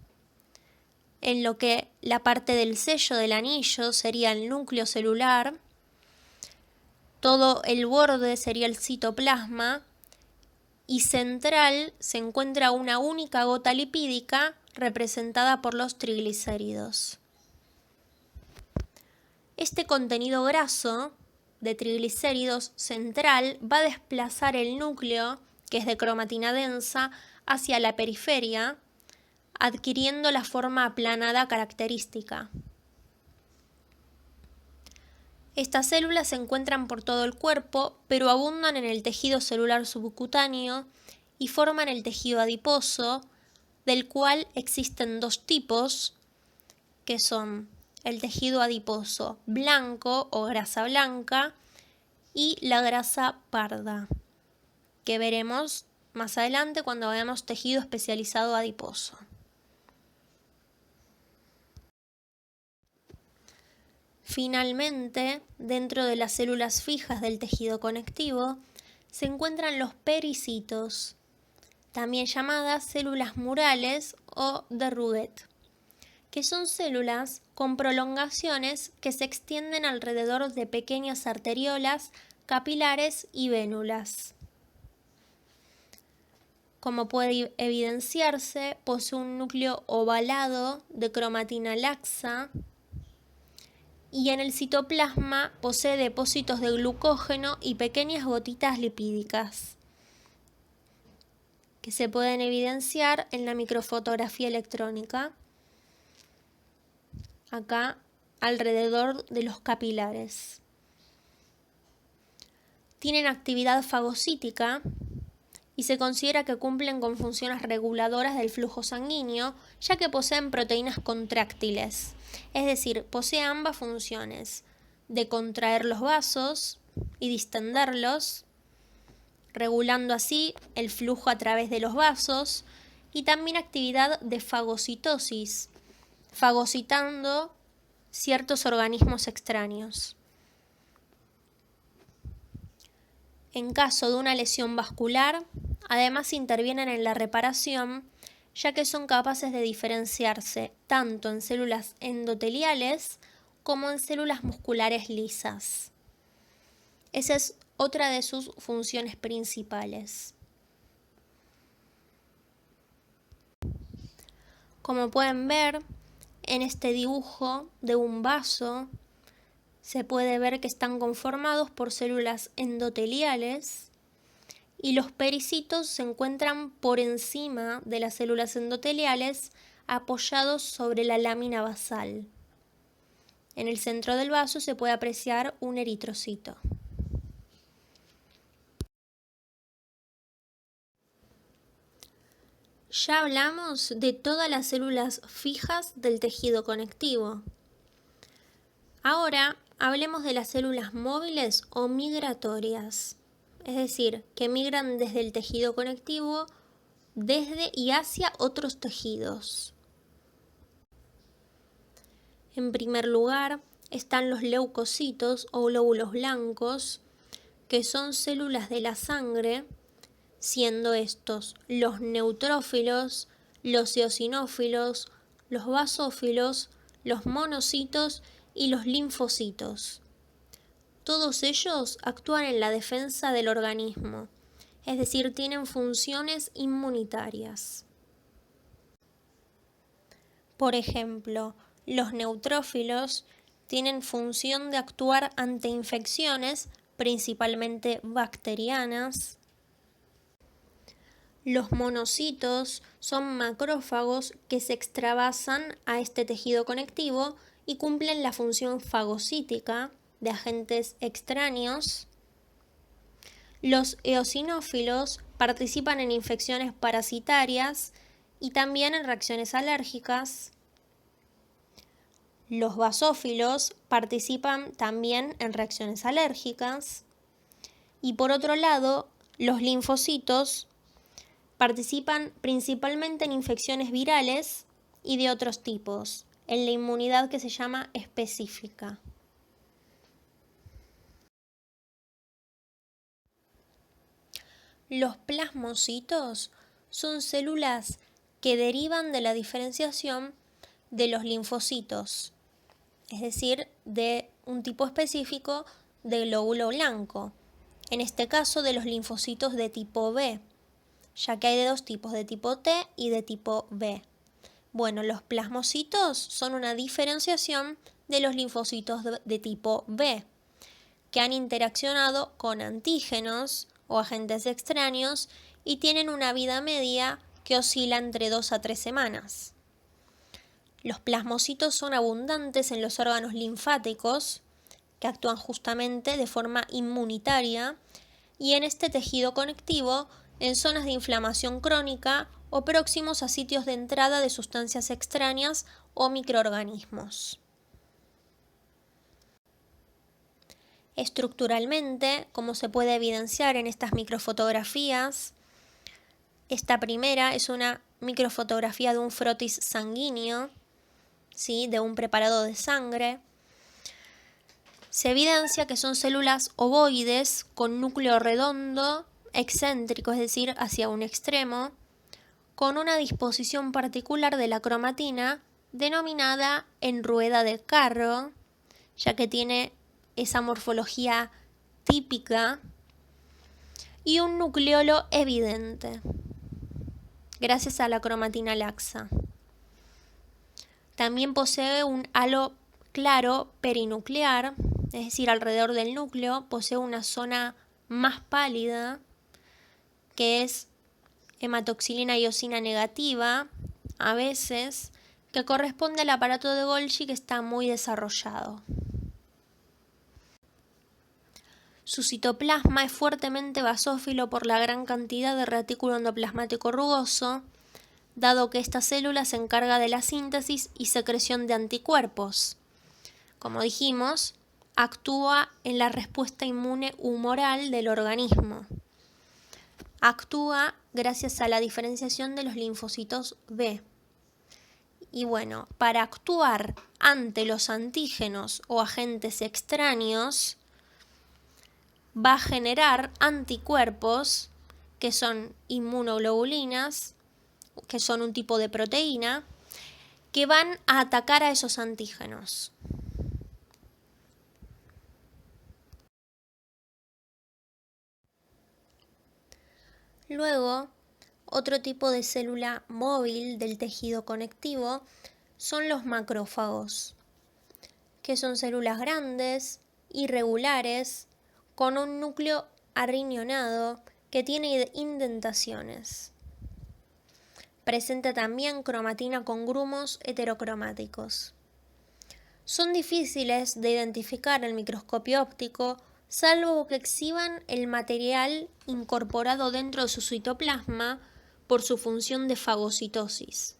[SPEAKER 1] en lo que la parte del sello del anillo sería el núcleo celular, todo el borde sería el citoplasma y central se encuentra una única gota lipídica representada por los triglicéridos. Este contenido graso de triglicéridos central va a desplazar el núcleo, que es de cromatina densa, hacia la periferia, adquiriendo la forma aplanada característica. Estas células se encuentran por todo el cuerpo, pero abundan en el tejido celular subcutáneo y forman el tejido adiposo, del cual existen dos tipos, que son el tejido adiposo blanco o grasa blanca y la grasa parda, que veremos más adelante cuando veamos tejido especializado adiposo. Finalmente, dentro de las células fijas del tejido conectivo, se encuentran los pericitos, también llamadas células murales o de Rouget, que son células con prolongaciones que se extienden alrededor de pequeñas arteriolas, capilares y vénulas. Como puede evidenciarse, posee un núcleo ovalado de cromatina laxa y en el citoplasma posee depósitos de glucógeno y pequeñas gotitas lipídicas, que se pueden evidenciar en la microfotografía electrónica, acá alrededor de los capilares. Tienen actividad fagocítica y se considera que cumplen con funciones reguladoras del flujo sanguíneo, ya que poseen proteínas contráctiles, es decir, posee ambas funciones, de contraer los vasos y distenderlos, regulando así el flujo a través de los vasos, y también actividad de fagocitosis, fagocitando ciertos organismos extraños. En caso de una lesión vascular, además intervienen en la reparación, ya que son capaces de diferenciarse tanto en células endoteliales como en células musculares lisas. Esa es otra de sus funciones principales. Como pueden ver, en este dibujo de un vaso, se puede ver que están conformados por células endoteliales y los pericitos se encuentran por encima de las células endoteliales apoyados sobre la lámina basal. En el centro del vaso se puede apreciar un eritrocito. Ya hablamos de todas las células fijas del tejido conectivo. Ahora hablemos de las células móviles o migratorias, es decir, que migran desde el tejido conectivo desde y hacia otros tejidos. En primer lugar, están los leucocitos o glóbulos blancos, que son células de la sangre, siendo estos los neutrófilos, los eosinófilos, los basófilos, los monocitos y los linfocitos. Todos ellos actúan en la defensa del organismo, es decir, tienen funciones inmunitarias. Por ejemplo, los neutrófilos tienen función de actuar ante infecciones, principalmente bacterianas. Los monocitos son macrófagos que se extravasan a este tejido conectivo y cumplen la función fagocítica de agentes extraños. Los eosinófilos participan en infecciones parasitarias y también en reacciones alérgicas. Los basófilos participan también en reacciones alérgicas. Y por otro lado, los linfocitos participan principalmente en infecciones virales y de otros tipos, en la inmunidad que se llama específica. Los plasmocitos son células que derivan de la diferenciación de los linfocitos, es decir, de un tipo específico de glóbulo blanco, en este caso de los linfocitos de tipo B, ya que hay de dos tipos, de tipo T y de tipo B. Bueno, los plasmocitos son una diferenciación de los linfocitos de tipo B, que han interaccionado con antígenos o agentes extraños y tienen una vida media que oscila entre 2 a 3 semanas. Los plasmocitos son abundantes en los órganos linfáticos, que actúan justamente de forma inmunitaria, y en este tejido conectivo en zonas de inflamación crónica o próximos a sitios de entrada de sustancias extrañas o microorganismos. Estructuralmente, como se puede evidenciar en estas microfotografías, esta primera es una microfotografía de un frotis sanguíneo, ¿sí?, de un preparado de sangre. Se evidencia que son células ovoides con núcleo redondo, excéntrico, es decir, hacia un extremo, con una disposición particular de la cromatina denominada en rueda de carro, ya que tiene esa morfología típica, y un nucleolo evidente, gracias a la cromatina laxa. También posee un halo claro perinuclear, es decir, alrededor del núcleo posee una zona más pálida, que es hematoxilina y eosina negativa, a veces, que corresponde al aparato de Golgi, que está muy desarrollado. Su citoplasma es fuertemente basófilo por la gran cantidad de retículo endoplasmático rugoso, dado que esta célula se encarga de la síntesis y secreción de anticuerpos. Como dijimos, actúa en la respuesta inmune humoral del organismo. Actúa gracias a la diferenciación de los linfocitos B. Y bueno, para actuar ante los antígenos o agentes extraños, va a generar anticuerpos que son inmunoglobulinas, que son un tipo de proteína, que van a atacar a esos antígenos. Luego, otro tipo de célula móvil del tejido conectivo son los macrófagos, que son células grandes, irregulares, con un núcleo arriñonado que tiene indentaciones. Presenta también cromatina con grumos heterocromáticos. Son difíciles de identificar al microscopio óptico, salvo que exhiban el material incorporado dentro de su citoplasma por su función de fagocitosis.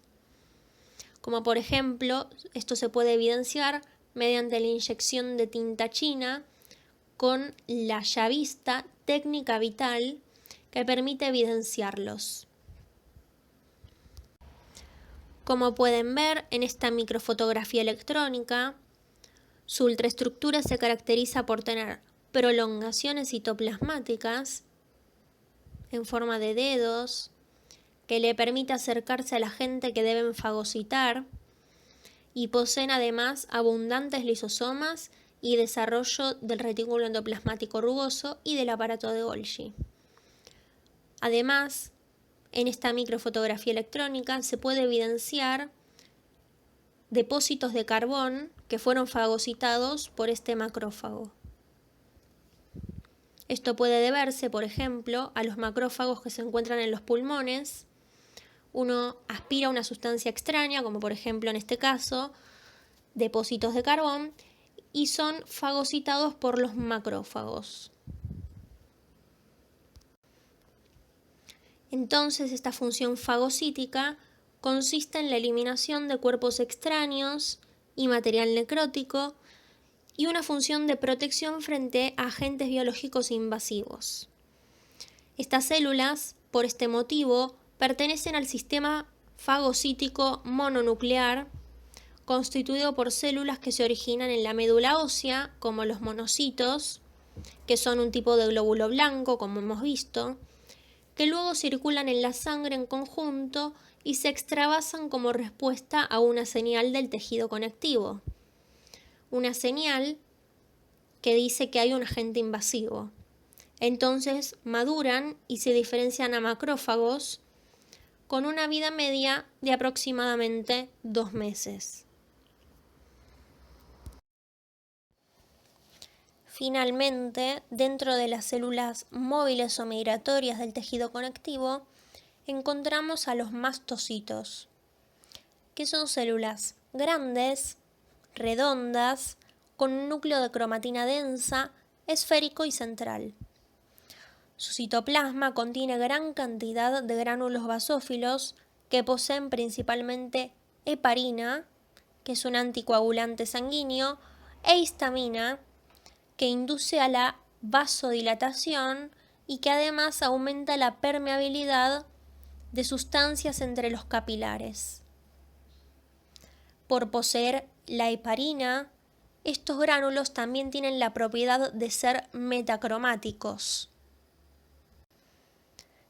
[SPEAKER 1] Como por ejemplo, esto se puede evidenciar mediante la inyección de tinta china con la llavista técnica vital que permite evidenciarlos. Como pueden ver en esta microfotografía electrónica, Su ultraestructura se caracteriza por tener prolongaciones citoplasmáticas en forma de dedos que le permite acercarse a la gente que deben fagocitar, y poseen además abundantes lisosomas y desarrollo del retículo endoplasmático rugoso y del aparato de Golgi. Además, en esta microfotografía electrónica se puede evidenciar depósitos de carbón que fueron fagocitados por este macrófago. Esto puede deberse, por ejemplo, a los macrófagos que se encuentran en los pulmones. Uno aspira una sustancia extraña, como por ejemplo en este caso, depósitos de carbón, y son fagocitados por los macrófagos. Entonces, esta función fagocítica consiste en la eliminación de cuerpos extraños y material necrótico, y una función de protección frente a agentes biológicos invasivos. Estas células, por este motivo, pertenecen al sistema fagocítico mononuclear, constituido por células que se originan en la médula ósea, como los monocitos, que son un tipo de glóbulo blanco, como hemos visto, que luego circulan en la sangre en conjunto y se extravasan como respuesta a una señal del tejido conectivo. Una señal que dice que hay un agente invasivo. Entonces maduran y se diferencian a macrófagos con una vida media de aproximadamente 2 meses. Finalmente, dentro de las células móviles o migratorias del tejido conectivo, encontramos a los mastocitos, que son células grandes, redondas, con un núcleo de cromatina densa, esférico y central. Su citoplasma contiene gran cantidad de gránulos basófilos que poseen principalmente heparina, que es un anticoagulante sanguíneo, e histamina, que induce a la vasodilatación y que además aumenta la permeabilidad de sustancias entre los capilares. Por poseer la heparina, estos gránulos también tienen la propiedad de ser metacromáticos,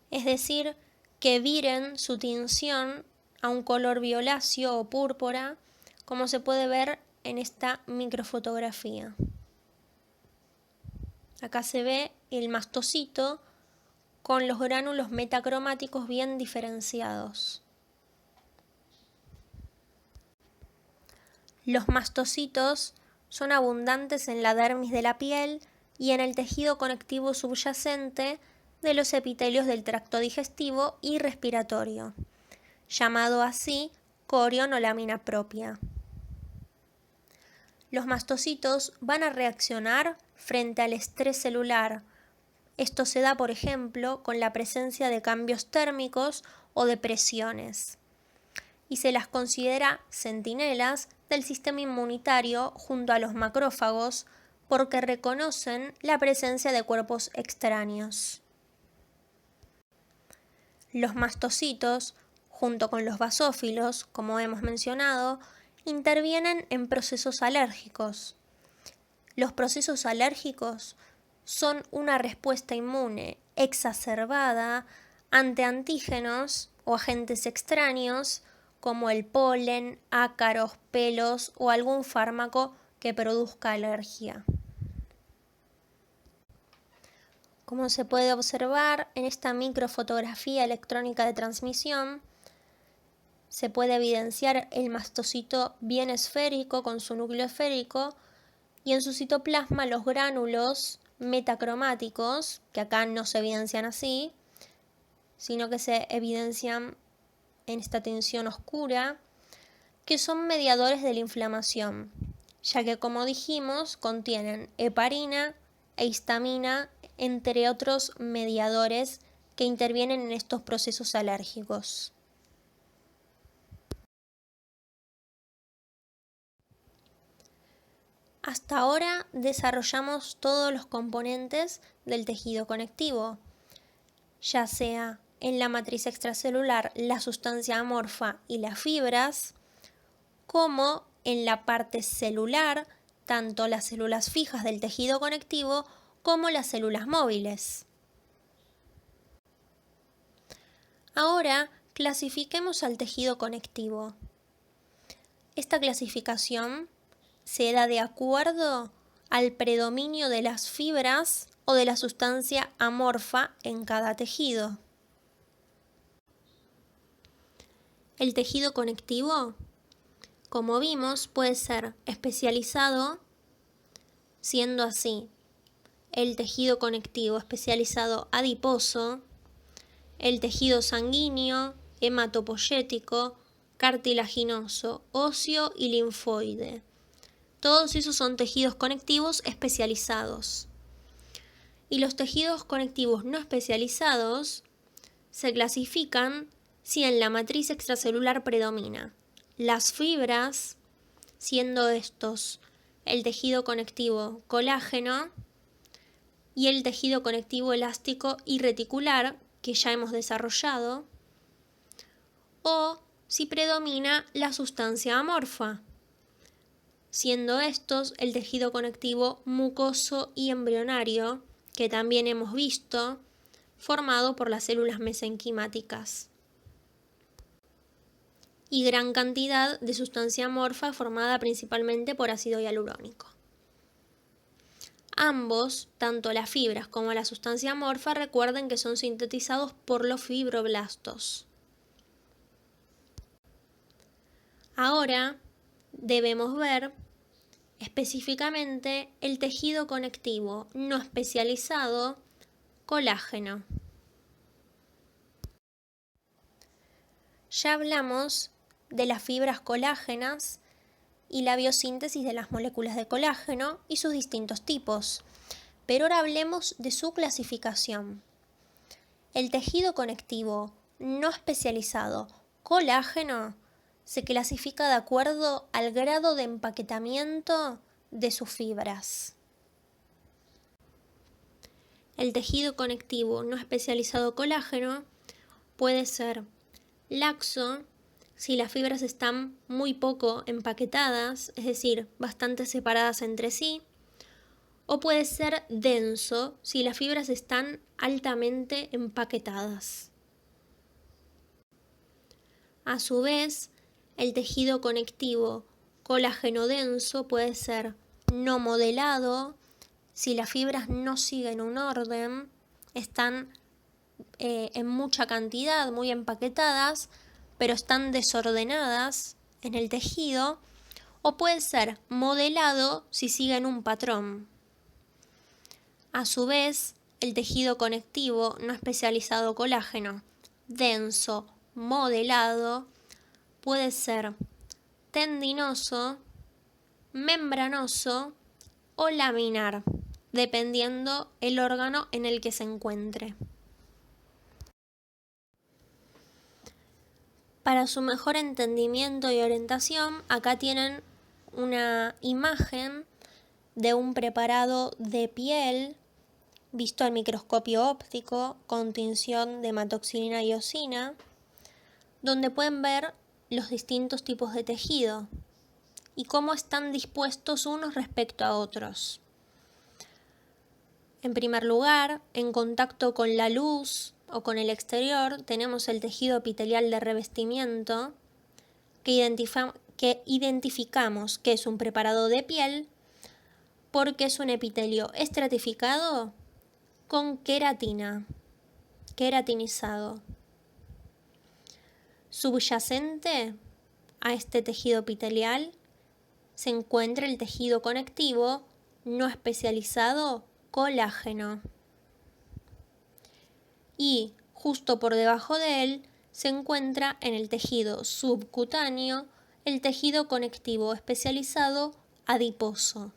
[SPEAKER 1] es decir, que viren su tinción a un color violáceo o púrpura, como se puede ver en esta microfotografía. Acá se ve el mastocito con los gránulos metacromáticos bien diferenciados. Los mastocitos son abundantes en la dermis de la piel y en el tejido conectivo subyacente de los epitelios del tracto digestivo y respiratorio, llamado así corión o lámina propia. Los mastocitos van a reaccionar frente al estrés celular. Esto se da, por ejemplo, con la presencia de cambios térmicos o de presiones, y se las considera centinelas del sistema inmunitario junto a los macrófagos porque reconocen la presencia de cuerpos extraños. Los mastocitos, junto con los basófilos, como hemos mencionado, intervienen en procesos alérgicos. Los procesos alérgicos son una respuesta inmune exacerbada ante antígenos o agentes extraños como el polen, ácaros, pelos o algún fármaco que produzca alergia. Como se puede observar en esta microfotografía electrónica de transmisión, se puede evidenciar el mastocito bien esférico con su núcleo esférico y en su citoplasma los gránulos metacromáticos, que acá no se evidencian así, sino que se evidencian en esta tinción oscura, que son mediadores de la inflamación, ya que, como dijimos, contienen heparina e histamina, entre otros mediadores que intervienen en estos procesos alérgicos. Hasta ahora desarrollamos todos los componentes del tejido conectivo, ya sea en la matriz extracelular la sustancia amorfa y las fibras, como en la parte celular tanto las células fijas del tejido conectivo como las células móviles. Ahora clasifiquemos al tejido conectivo. Esta clasificación se da de acuerdo al predominio de las fibras o de la sustancia amorfa en cada tejido. El tejido conectivo, como vimos, puede ser especializado, siendo así el tejido conectivo especializado adiposo, el tejido sanguíneo, hematopoyético, cartilaginoso, óseo y linfoide. Todos esos son tejidos conectivos especializados. Y los tejidos conectivos no especializados se clasifican si en la matriz extracelular predomina las fibras, siendo estos el tejido conectivo colágeno y el tejido conectivo elástico y reticular, que ya hemos desarrollado, o si predomina la sustancia amorfa, siendo estos el tejido conectivo mucoso y embrionario, que también hemos visto, formado por las células mesenquimáticas, y gran cantidad de sustancia amorfa formada principalmente por ácido hialurónico. Ambos, tanto las fibras como la sustancia amorfa, recuerden que son sintetizados por los fibroblastos. Ahora debemos ver específicamente el tejido conectivo no especializado, colágeno. Ya hablamos de las fibras colágenas y la biosíntesis de las moléculas de colágeno y sus distintos tipos, pero ahora hablemos de su clasificación. El tejido conectivo no especializado, colágeno, se clasifica de acuerdo al grado de empaquetamiento de sus fibras. El tejido conectivo no especializado colágeno puede ser laxo si las fibras están muy poco empaquetadas, es decir, bastante separadas entre sí, o puede ser denso si las fibras están altamente empaquetadas. A su vez, el tejido conectivo colágeno denso puede ser no modelado si las fibras no siguen un orden, están en mucha cantidad, muy empaquetadas, pero están desordenadas en el tejido, o puede ser modelado si siguen un patrón. A su vez, el tejido conectivo no especializado colágeno denso modelado puede ser tendinoso, membranoso o laminar, dependiendo el órgano en el que se encuentre. Para su mejor entendimiento y orientación, acá tienen una imagen de un preparado de piel visto al microscopio óptico con tinción de hematoxilina y eosina, donde pueden ver los distintos tipos de tejido y cómo están dispuestos unos respecto a otros. En primer lugar, en contacto con la luz o con el exterior, tenemos el tejido epitelial de revestimiento, que identificamos que es un preparado de piel porque es un epitelio estratificado con queratina, queratinizado. Subyacente a este tejido epitelial se encuentra el tejido conectivo no especializado colágeno. Y justo por debajo de él se encuentra en el tejido subcutáneo el tejido conectivo especializado adiposo.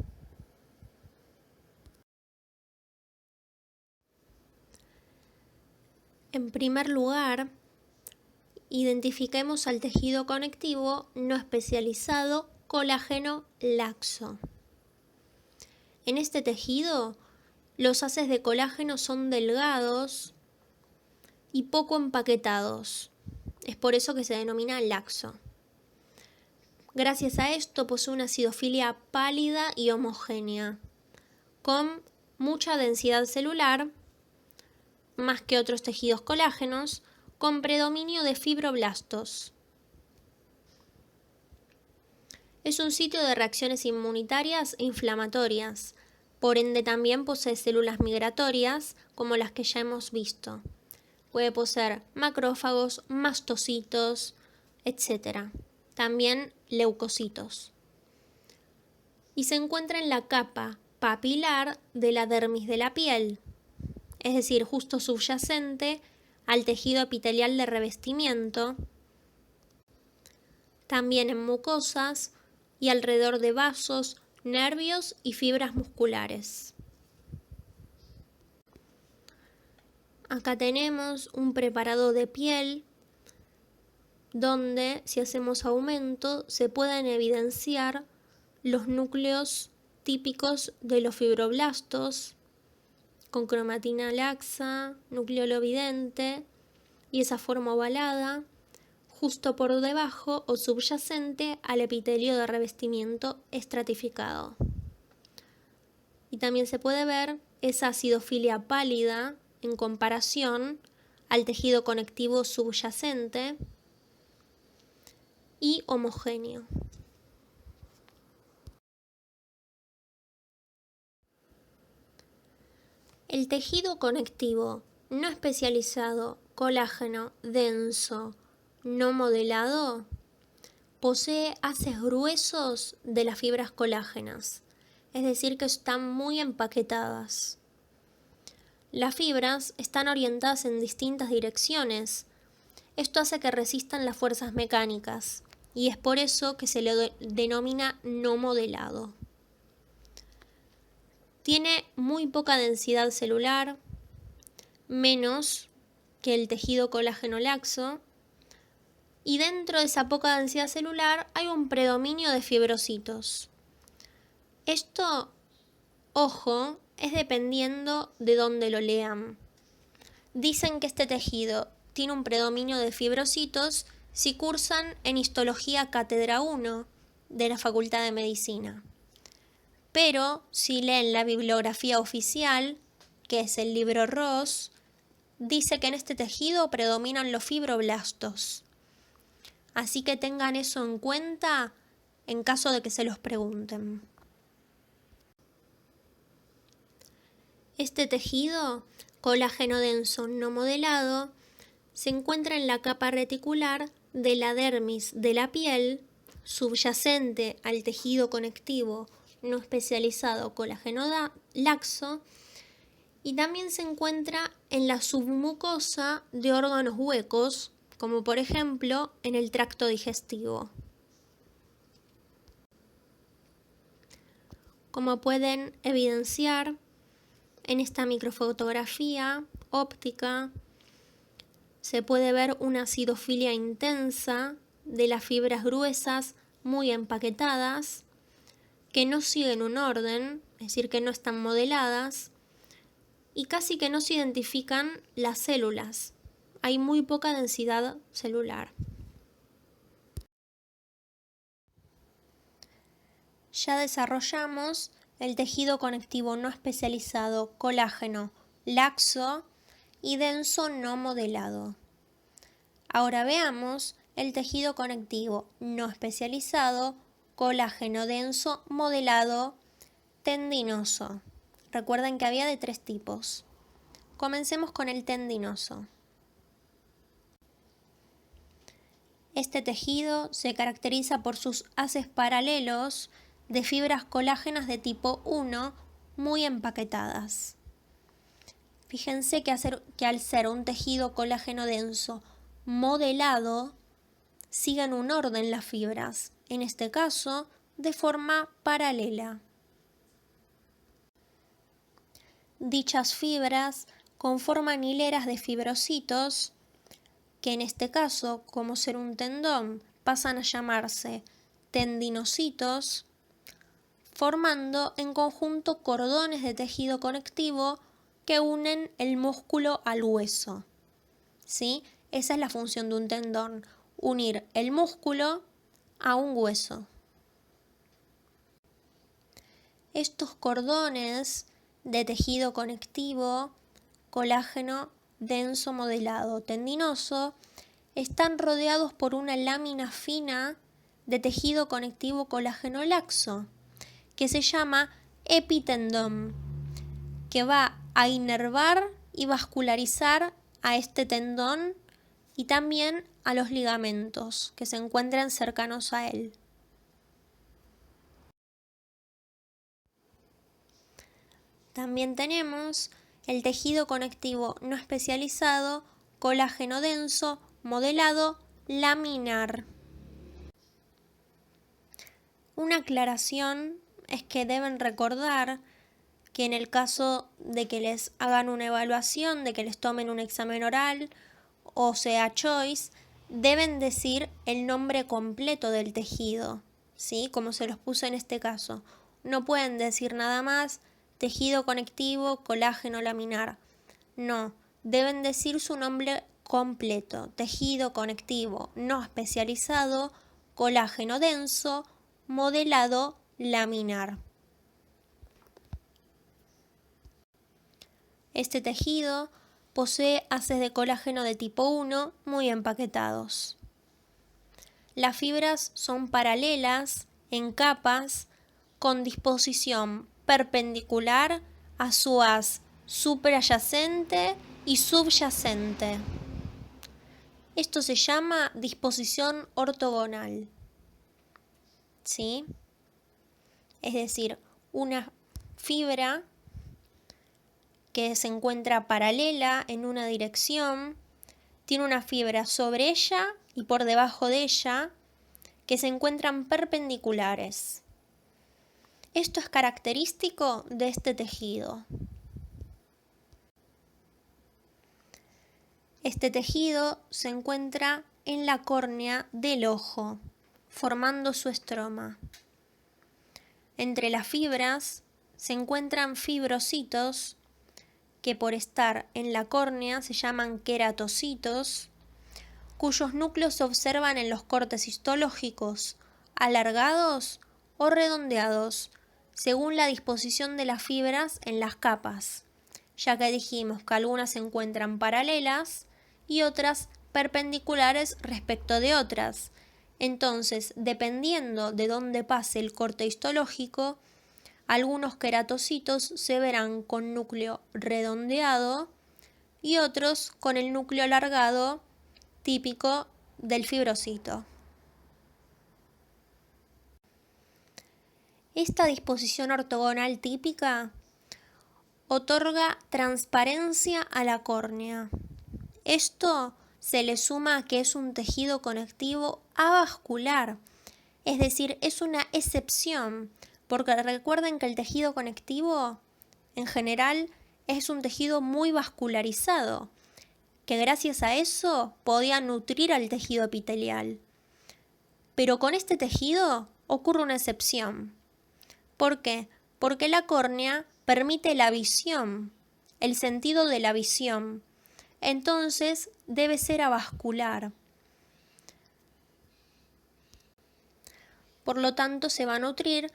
[SPEAKER 1] En primer lugar, identifiquemos al tejido conectivo no especializado colágeno laxo. En este tejido, los haces de colágeno son delgados y poco empaquetados. Es por eso que se denomina laxo. Gracias a esto posee una acidofilia pálida y homogénea, con mucha densidad celular, más que otros tejidos colágenos, con predominio de fibroblastos. Es un sitio de reacciones inmunitarias e inflamatorias, por ende también posee células migratorias, como las que ya hemos visto. Puede poseer macrófagos, mastocitos, etc. También leucocitos. Y se encuentra en la capa papilar de la dermis de la piel, es decir, justo subyacente al tejido epitelial de revestimiento, también en mucosas y alrededor de vasos, nervios y fibras musculares. Acá tenemos un preparado de piel donde, si hacemos aumento, se pueden evidenciar los núcleos típicos de los fibroblastos, con cromatina laxa, núcleo vidente y esa forma ovalada, justo por debajo o subyacente al epitelio de revestimiento estratificado. Y también se puede ver esa acidofilia pálida en comparación al tejido conectivo subyacente y homogéneo. El tejido conectivo no especializado, colágeno denso, no modelado, posee haces gruesos de las fibras colágenas, es decir, que están muy empaquetadas. Las fibras están orientadas en distintas direcciones. Esto hace que resistan las fuerzas mecánicas y es por eso que se le denomina no modelado. Tiene muy poca densidad celular, menos que el tejido colágeno laxo, y dentro de esa poca densidad celular hay un predominio de fibrocitos. Esto, ojo, es dependiendo de dónde lo lean. Dicen que este tejido tiene un predominio de fibrocitos si cursan en Histología Cátedra 1 de la Facultad de Medicina. Pero si leen la bibliografía oficial, que es el libro Ross, dice que en este tejido predominan los fibroblastos. Así que tengan eso en cuenta en caso de que se los pregunten. Este tejido, colágeno denso no modelado, se encuentra en la capa reticular de la dermis de la piel, subyacente al tejido conectivo no especializado colágeno laxo, y también se encuentra en la submucosa de órganos huecos, como por ejemplo en el tracto digestivo. Como pueden evidenciar en esta microfotografía óptica, se puede ver una acidofilia intensa de las fibras gruesas muy empaquetadas, que no siguen un orden, es decir, que no están modeladas, y casi que no se identifican las células. Hay muy poca densidad celular. Ya desarrollamos el tejido conectivo no especializado colágeno laxo y denso no modelado. Ahora veamos el tejido conectivo no especializado colágeno denso modelado tendinoso. Recuerden que había de 3 tipos. Comencemos con el tendinoso. Este tejido se caracteriza por sus haces paralelos de fibras colágenas de tipo 1 muy empaquetadas. Fíjense que al ser un tejido colágeno denso modelado, siguen un orden las fibras, en este caso de forma paralela. Dichas fibras conforman hileras de fibrocitos que en este caso, como ser un tendón, pasan a llamarse tendinocitos, formando en conjunto cordones de tejido conectivo que unen el músculo al hueso. ¿Sí? Esa es la función de un tendón, unir el músculo a un hueso. Estos cordones de tejido conectivo, colágeno denso modelado tendinoso, están rodeados por una lámina fina de tejido conectivo colágeno laxo, que se llama epitendón, que va a inervar y vascularizar a este tendón y también a los ligamentos que se encuentran cercanos a él. También tenemos el tejido conectivo no especializado, colágeno denso, modelado, laminar. Una aclaración es que deben recordar que en el caso de que les hagan una evaluación, de que les tomen un examen oral o sea choice, deben decir el nombre completo del tejido, ¿sí? Como se los puse en este caso. No pueden decir nada más tejido conectivo, colágeno laminar. No, deben decir su nombre completo: tejido conectivo no especializado, colágeno denso, modelado laminar. Este tejido posee haces de colágeno de tipo 1 muy empaquetados. Las fibras son paralelas en capas con disposición perpendicular a su haz suprayacente y subyacente. Esto se llama disposición ortogonal, ¿sí? Es decir, una fibra que se encuentra paralela en una dirección, tiene una fibra sobre ella y por debajo de ella que se encuentran perpendiculares. Esto es característico de este tejido. Este tejido se encuentra en la córnea del ojo, formando su estroma. Entre las fibras se encuentran fibrocitos que por estar en la córnea se llaman queratocitos, cuyos núcleos se observan en los cortes histológicos, alargados o redondeados, según la disposición de las fibras en las capas, ya que dijimos que algunas se encuentran paralelas y otras perpendiculares respecto de otras. Entonces, dependiendo de dónde pase el corte histológico, algunos queratocitos se verán con núcleo redondeado y otros con el núcleo alargado típico del fibrocito. Esta disposición ortogonal típica otorga transparencia a la córnea. Esto se le suma a que es un tejido conectivo avascular, es decir, es una excepción, porque recuerden que el tejido conectivo en general es un tejido muy vascularizado, que gracias a eso podía nutrir al tejido epitelial. Pero con este tejido ocurre una excepción. ¿Por qué? Porque la córnea permite la visión, el sentido de la visión. Entonces debe ser avascular. Por lo tanto, se va a nutrir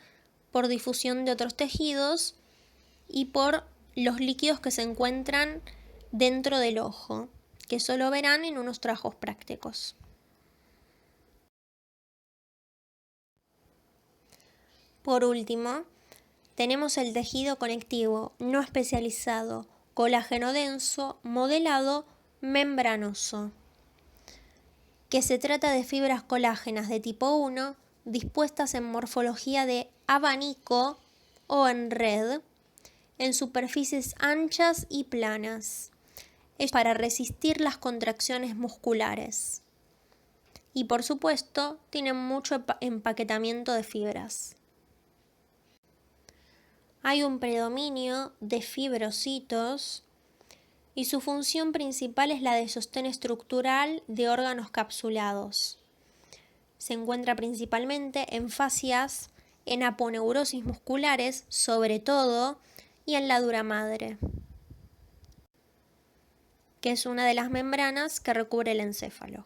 [SPEAKER 1] por difusión de otros tejidos y por los líquidos que se encuentran dentro del ojo, que solo verán en unos trabajos prácticos. Por último, tenemos el tejido conectivo no especializado, colágeno denso, modelado, membranoso, que se trata de fibras colágenas de tipo 1 dispuestas en morfología de abanico o en red, en superficies anchas y planas. Es para resistir las contracciones musculares. Y por supuesto, tienen mucho empaquetamiento de fibras. Hay un predominio de fibrocitos y su función principal es la de sostén estructural de órganos capsulados. Se encuentra principalmente en fascias, en aponeurosis musculares, sobre todo, y en la dura madre, que es una de las membranas que recubre el encéfalo.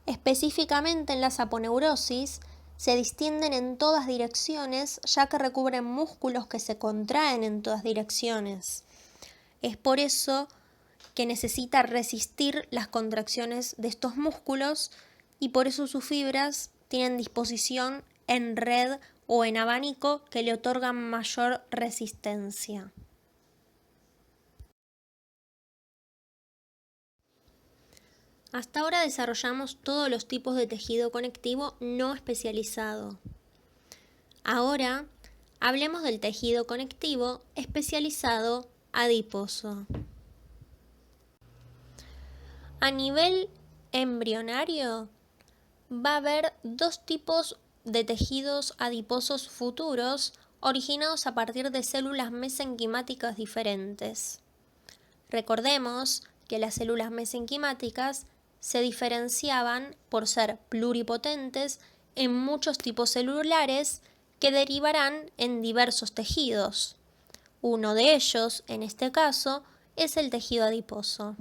[SPEAKER 1] Específicamente en la saponeurosis, se distienden en todas direcciones ya que recubren músculos que se contraen en todas direcciones. Es por eso que necesita resistir las contracciones de estos músculos y por eso sus fibras tienen disposición en red o en abanico que le otorgan mayor resistencia. Hasta ahora desarrollamos todos los tipos de tejido conectivo no especializado. Ahora hablemos del tejido conectivo especializado adiposo. A nivel embrionario, va a haber dos tipos de tejidos adiposos futuros originados a partir de células mesenquimáticas diferentes. Recordemos que las células mesenquimáticas se diferenciaban por ser pluripotentes en muchos tipos celulares que derivarán en diversos tejidos. Uno de ellos, en este caso, es el tejido adiposo.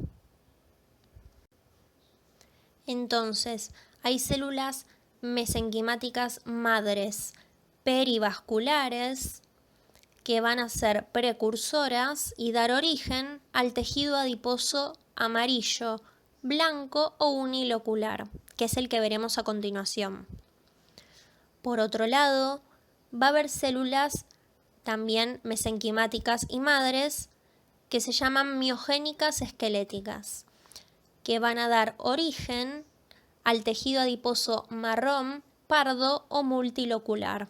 [SPEAKER 1] Entonces, hay células mesenquimáticas madres perivasculares que van a ser precursoras y dar origen al tejido adiposo amarillo, blanco o unilocular, que es el que veremos a continuación. Por otro lado, va a haber células también mesenquimáticas y madres que se llaman miogénicas esqueléticas, que van a dar origen al tejido adiposo marrón, pardo o multilocular.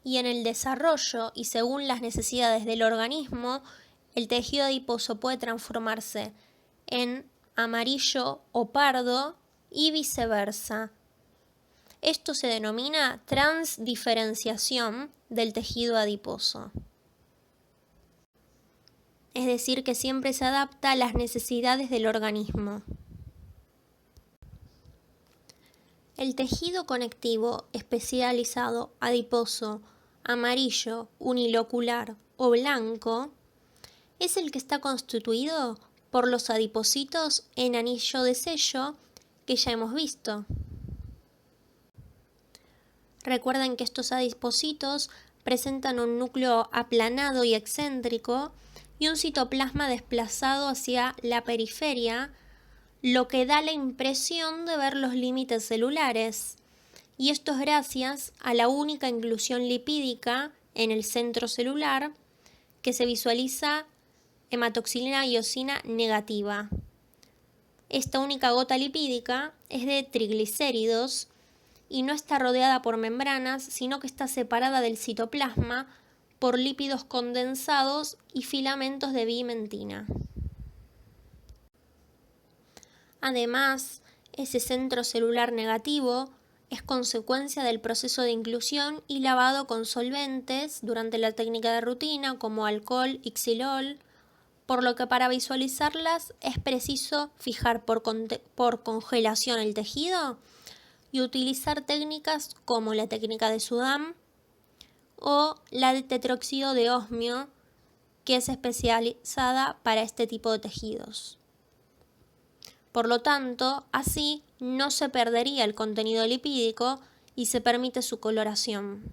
[SPEAKER 1] Y en el desarrollo y según las necesidades del organismo, el tejido adiposo puede transformarse en amarillo o pardo y viceversa. Esto se denomina transdiferenciación del tejido adiposo. Es decir, que siempre se adapta a las necesidades del organismo. El tejido conectivo especializado adiposo amarillo, unilocular o blanco es el que está constituido por los adipocitos en anillo de sello que ya hemos visto. Recuerden que estos adipocitos presentan un núcleo aplanado y excéntrico y un citoplasma desplazado hacia la periferia, lo que da la impresión de ver los límites celulares. Y esto es gracias a la única inclusión lipídica en el centro celular que se visualiza hematoxilina y eosina negativa. Esta única gota lipídica es de triglicéridos y no está rodeada por membranas, sino que está separada del citoplasma por lípidos condensados y filamentos de bimentina. Además, ese centro celular negativo es consecuencia del proceso de inclusión y lavado con solventes durante la técnica de rutina como alcohol y xilol, por lo que para visualizarlas es preciso fijar por congelación el tejido y utilizar técnicas como la técnica de Sudam o la de tetróxido de osmio, que es especializada para este tipo de tejidos. Por lo tanto, así no se perdería el contenido lipídico y se permite su coloración.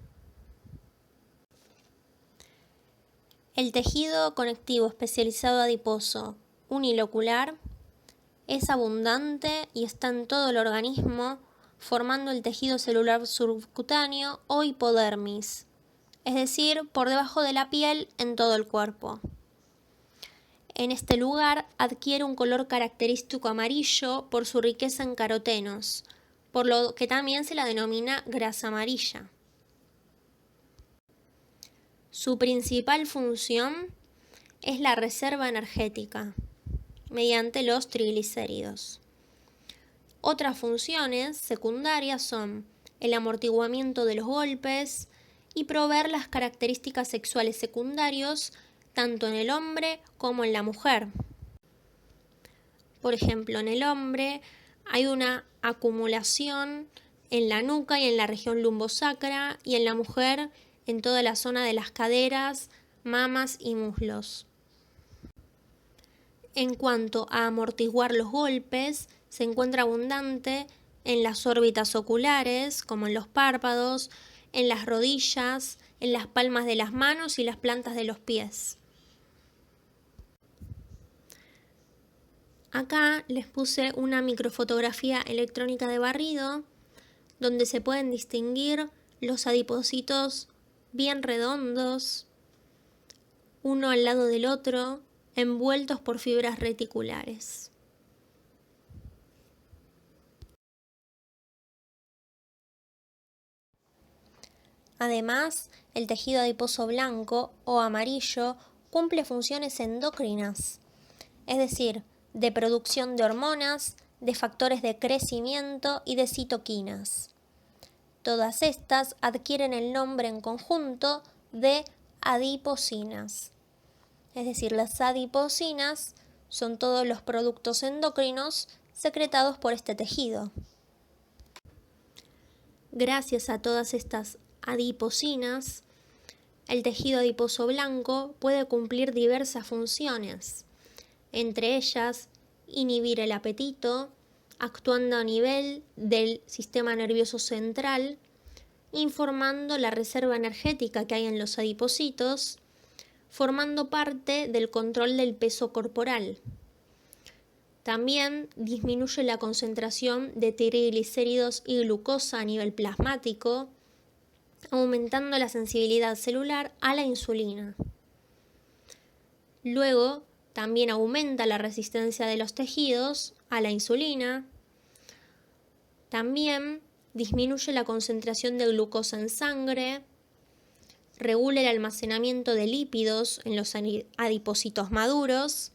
[SPEAKER 1] El tejido conectivo especializado adiposo unilocular es abundante y está en todo el organismo, formando el tejido celular subcutáneo o hipodermis, es decir, por debajo de la piel en todo el cuerpo. En este lugar adquiere un color característico amarillo por su riqueza en carotenos, por lo que también se la denomina grasa amarilla. Su principal función es la reserva energética, mediante los triglicéridos. Otras funciones secundarias son el amortiguamiento de los golpes y proveer las características sexuales secundarios tanto en el hombre como en la mujer. Por ejemplo, en el hombre hay una acumulación en la nuca y en la región lumbosacra, y en la mujer en toda la zona de las caderas, mamas y muslos. En cuanto a amortiguar los golpes, se encuentra abundante en las órbitas oculares, como en los párpados, en las rodillas, en las palmas de las manos y las plantas de los pies. Acá les puse una microfotografía electrónica de barrido, donde se pueden distinguir los adipocitos bien redondos, uno al lado del otro, envueltos por fibras reticulares. Además, el tejido adiposo blanco o amarillo cumple funciones endocrinas, es decir, de producción de hormonas, de factores de crecimiento y de citoquinas. Todas estas adquieren el nombre en conjunto de adipocinas. Es decir, las adipocinas son todos los productos endocrinos secretados por este tejido. Gracias a todas estas adipocinas, el tejido adiposo blanco puede cumplir diversas funciones, entre ellas inhibir el apetito, actuando a nivel del sistema nervioso central, informando la reserva energética que hay en los adipocitos, formando parte del control del peso corporal. También disminuye la concentración de triglicéridos y glucosa a nivel plasmático, aumentando la sensibilidad celular a la insulina. Luego, también aumenta la resistencia de los tejidos a la insulina. También disminuye la concentración de glucosa en sangre, regula el almacenamiento de lípidos en los adipocitos maduros.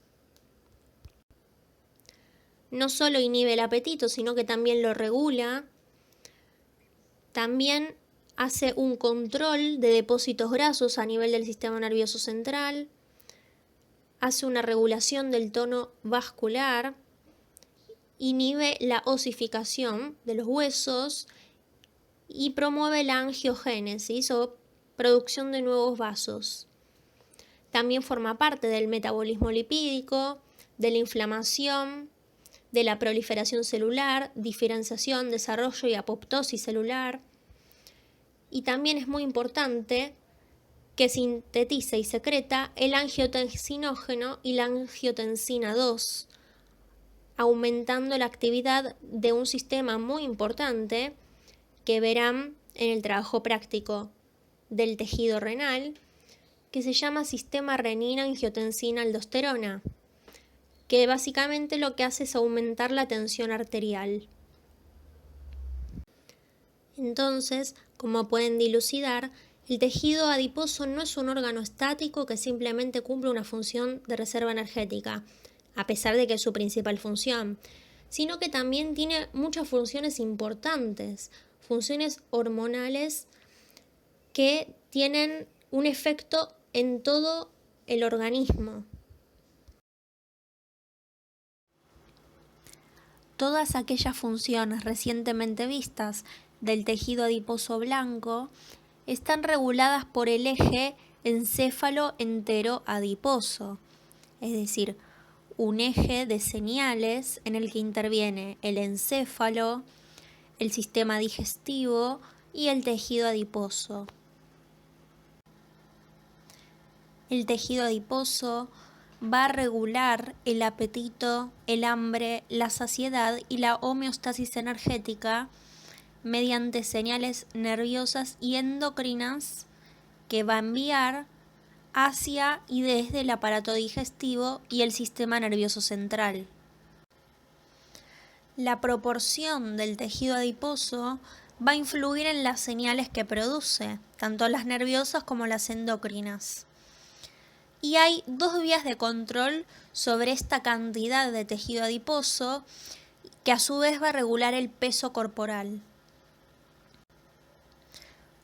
[SPEAKER 1] No solo inhibe el apetito, sino que también lo regula. También hace un control de depósitos grasos a nivel del sistema nervioso central. Hace una regulación del tono vascular. Inhibe la osificación de los huesos y promueve la angiogénesis o producción de nuevos vasos. También forma parte del metabolismo lipídico, de la inflamación, de la proliferación celular, diferenciación, desarrollo y apoptosis celular. Y también es muy importante que sintetiza y secreta el angiotensinógeno y la angiotensina 2, aumentando la actividad de un sistema muy importante que verán en el trabajo práctico del tejido renal, que se llama sistema renina-angiotensina-aldosterona, que básicamente lo que hace es aumentar la tensión arterial. Entonces, como pueden dilucidar, el tejido adiposo no es un órgano estático que simplemente cumple una función de reserva energética, a pesar de que es su principal función, sino que también tiene muchas funciones importantes, funciones hormonales que tienen un efecto en todo el organismo. Todas aquellas funciones recientemente vistas del tejido adiposo blanco están reguladas por el eje encéfalo-entero-adiposo, es decir, un eje de señales en el que interviene el encéfalo, el sistema digestivo y el tejido adiposo. El tejido adiposo va a regular el apetito, el hambre, la saciedad y la homeostasis energética mediante señales nerviosas y endocrinas que va a enviar hacia y desde el aparato digestivo y el sistema nervioso central. La proporción del tejido adiposo va a influir en las señales que produce, tanto las nerviosas como las endocrinas. Y hay dos vías de control sobre esta cantidad de tejido adiposo que a su vez va a regular el peso corporal.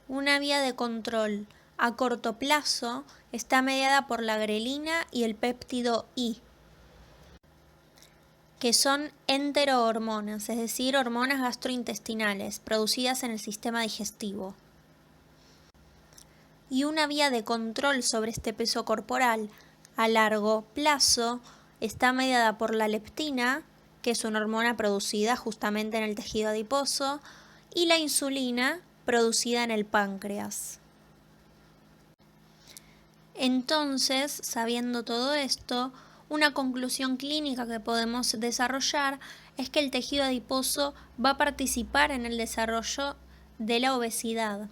[SPEAKER 1] Una vía de control a corto plazo está mediada por la grelina y el péptido I, que son enterohormonas, es decir, hormonas gastrointestinales producidas en el sistema digestivo. Y una vía de control sobre este peso corporal a largo plazo está mediada por la leptina, que es una hormona producida justamente en el tejido adiposo, y la insulina, producida en el páncreas. Entonces, sabiendo todo esto, una conclusión clínica que podemos desarrollar es que el tejido adiposo va a participar en el desarrollo de la obesidad,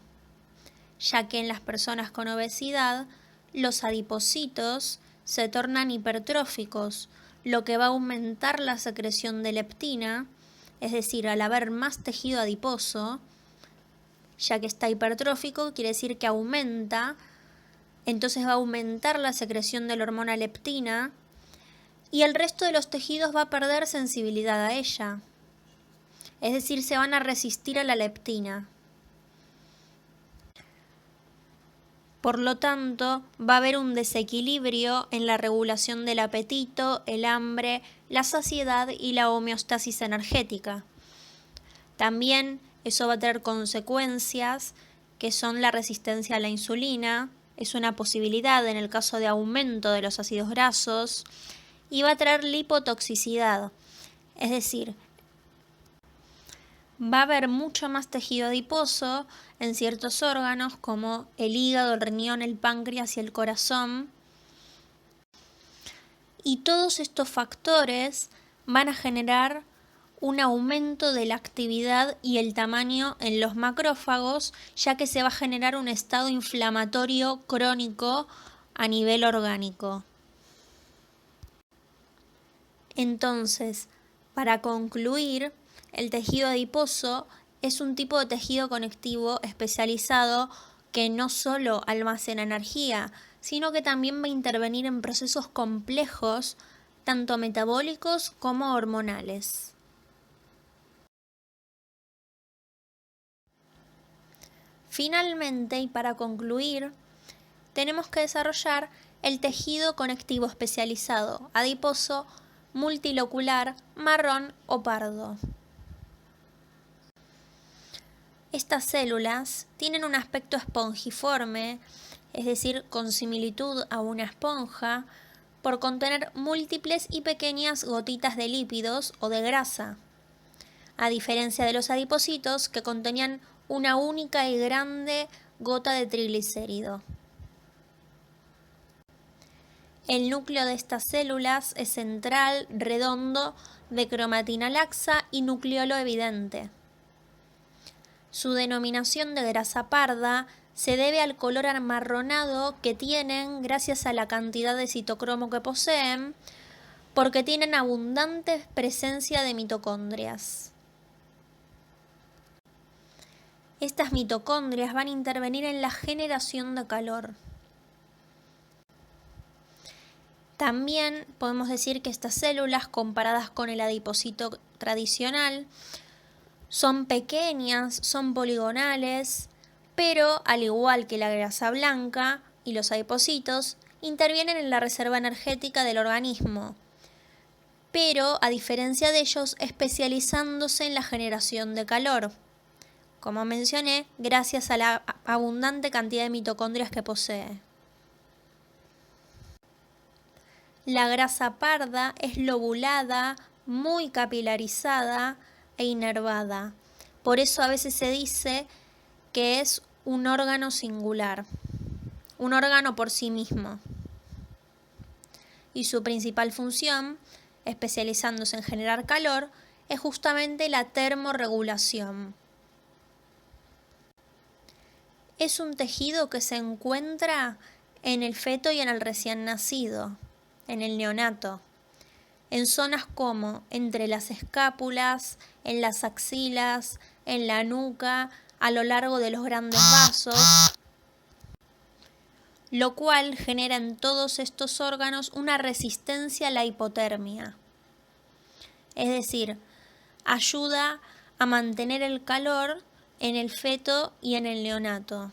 [SPEAKER 1] ya que en las personas con obesidad los adipocitos se tornan hipertróficos, lo que va a aumentar la secreción de leptina, es decir, al haber más tejido adiposo, ya que está hipertrófico, quiere decir que aumenta, entonces va a aumentar la secreción de la hormona leptina y el resto de los tejidos va a perder sensibilidad a ella, es decir, se van a resistir a la leptina. Por lo tanto, va a haber un desequilibrio en la regulación del apetito, el hambre, la saciedad y la homeostasis energética. También eso va a tener consecuencias que son la resistencia a la insulina, es una posibilidad en el caso de aumento de los ácidos grasos, y va a traer lipotoxicidad, es decir, va a haber mucho más tejido adiposo en ciertos órganos como el hígado, el riñón, el páncreas y el corazón. Y todos estos factores van a generar un aumento de la actividad y el tamaño en los macrófagos, ya que se va a generar un estado inflamatorio crónico a nivel orgánico. Entonces, para concluir, el tejido adiposo es un tipo de tejido conectivo especializado que no solo almacena energía, sino que también va a intervenir en procesos complejos, tanto metabólicos como hormonales. Finalmente, y para concluir, tenemos que desarrollar el tejido conectivo especializado adiposo multilocular marrón o pardo. Estas células tienen un aspecto espongiforme, es decir, con similitud a una esponja, por contener múltiples y pequeñas gotitas de lípidos o de grasa, a diferencia de los adipocitos que contenían una única y grande gota de triglicérido. El núcleo de estas células es central, redondo, de cromatina laxa y nucleolo evidente. Su denominación de grasa parda se debe al color amarronado que tienen gracias a la cantidad de citocromo que poseen, porque tienen abundante presencia de mitocondrias. Estas mitocondrias van a intervenir en la generación de calor. También podemos decir que estas células, comparadas con el adipocito tradicional, son pequeñas, son poligonales, pero al igual que la grasa blanca y los adipocitos, intervienen en la reserva energética del organismo, pero a diferencia de ellos, especializándose en la generación de calor, como mencioné, gracias a la abundante cantidad de mitocondrias que posee. La grasa parda es lobulada, muy capilarizada e inervada. Por eso a veces se dice que es un órgano singular, un órgano por sí mismo. Y su principal función, especializándose en generar calor, es justamente la termorregulación. Es un tejido que se encuentra en el feto y en el recién nacido, en el neonato, en zonas como entre las escápulas, en las axilas, en la nuca, a lo largo de los grandes vasos, lo cual genera en todos estos órganos una resistencia a la hipotermia. Es decir, ayuda a mantener el calor en el feto y en el neonato.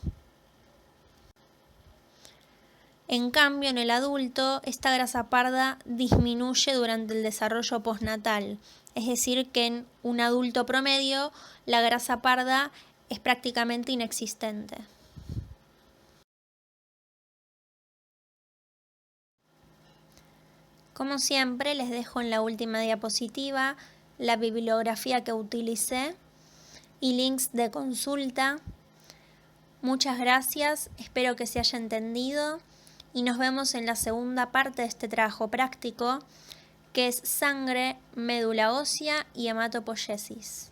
[SPEAKER 1] En cambio, en el adulto, esta grasa parda disminuye durante el desarrollo postnatal, es decir, que en un adulto promedio la grasa parda es prácticamente inexistente. Como siempre, les dejo en la última diapositiva la bibliografía que utilicé y links de consulta. Muchas gracias, espero que se haya entendido y nos vemos en la segunda parte de este trabajo práctico, que es sangre, médula ósea y hematopoiesis.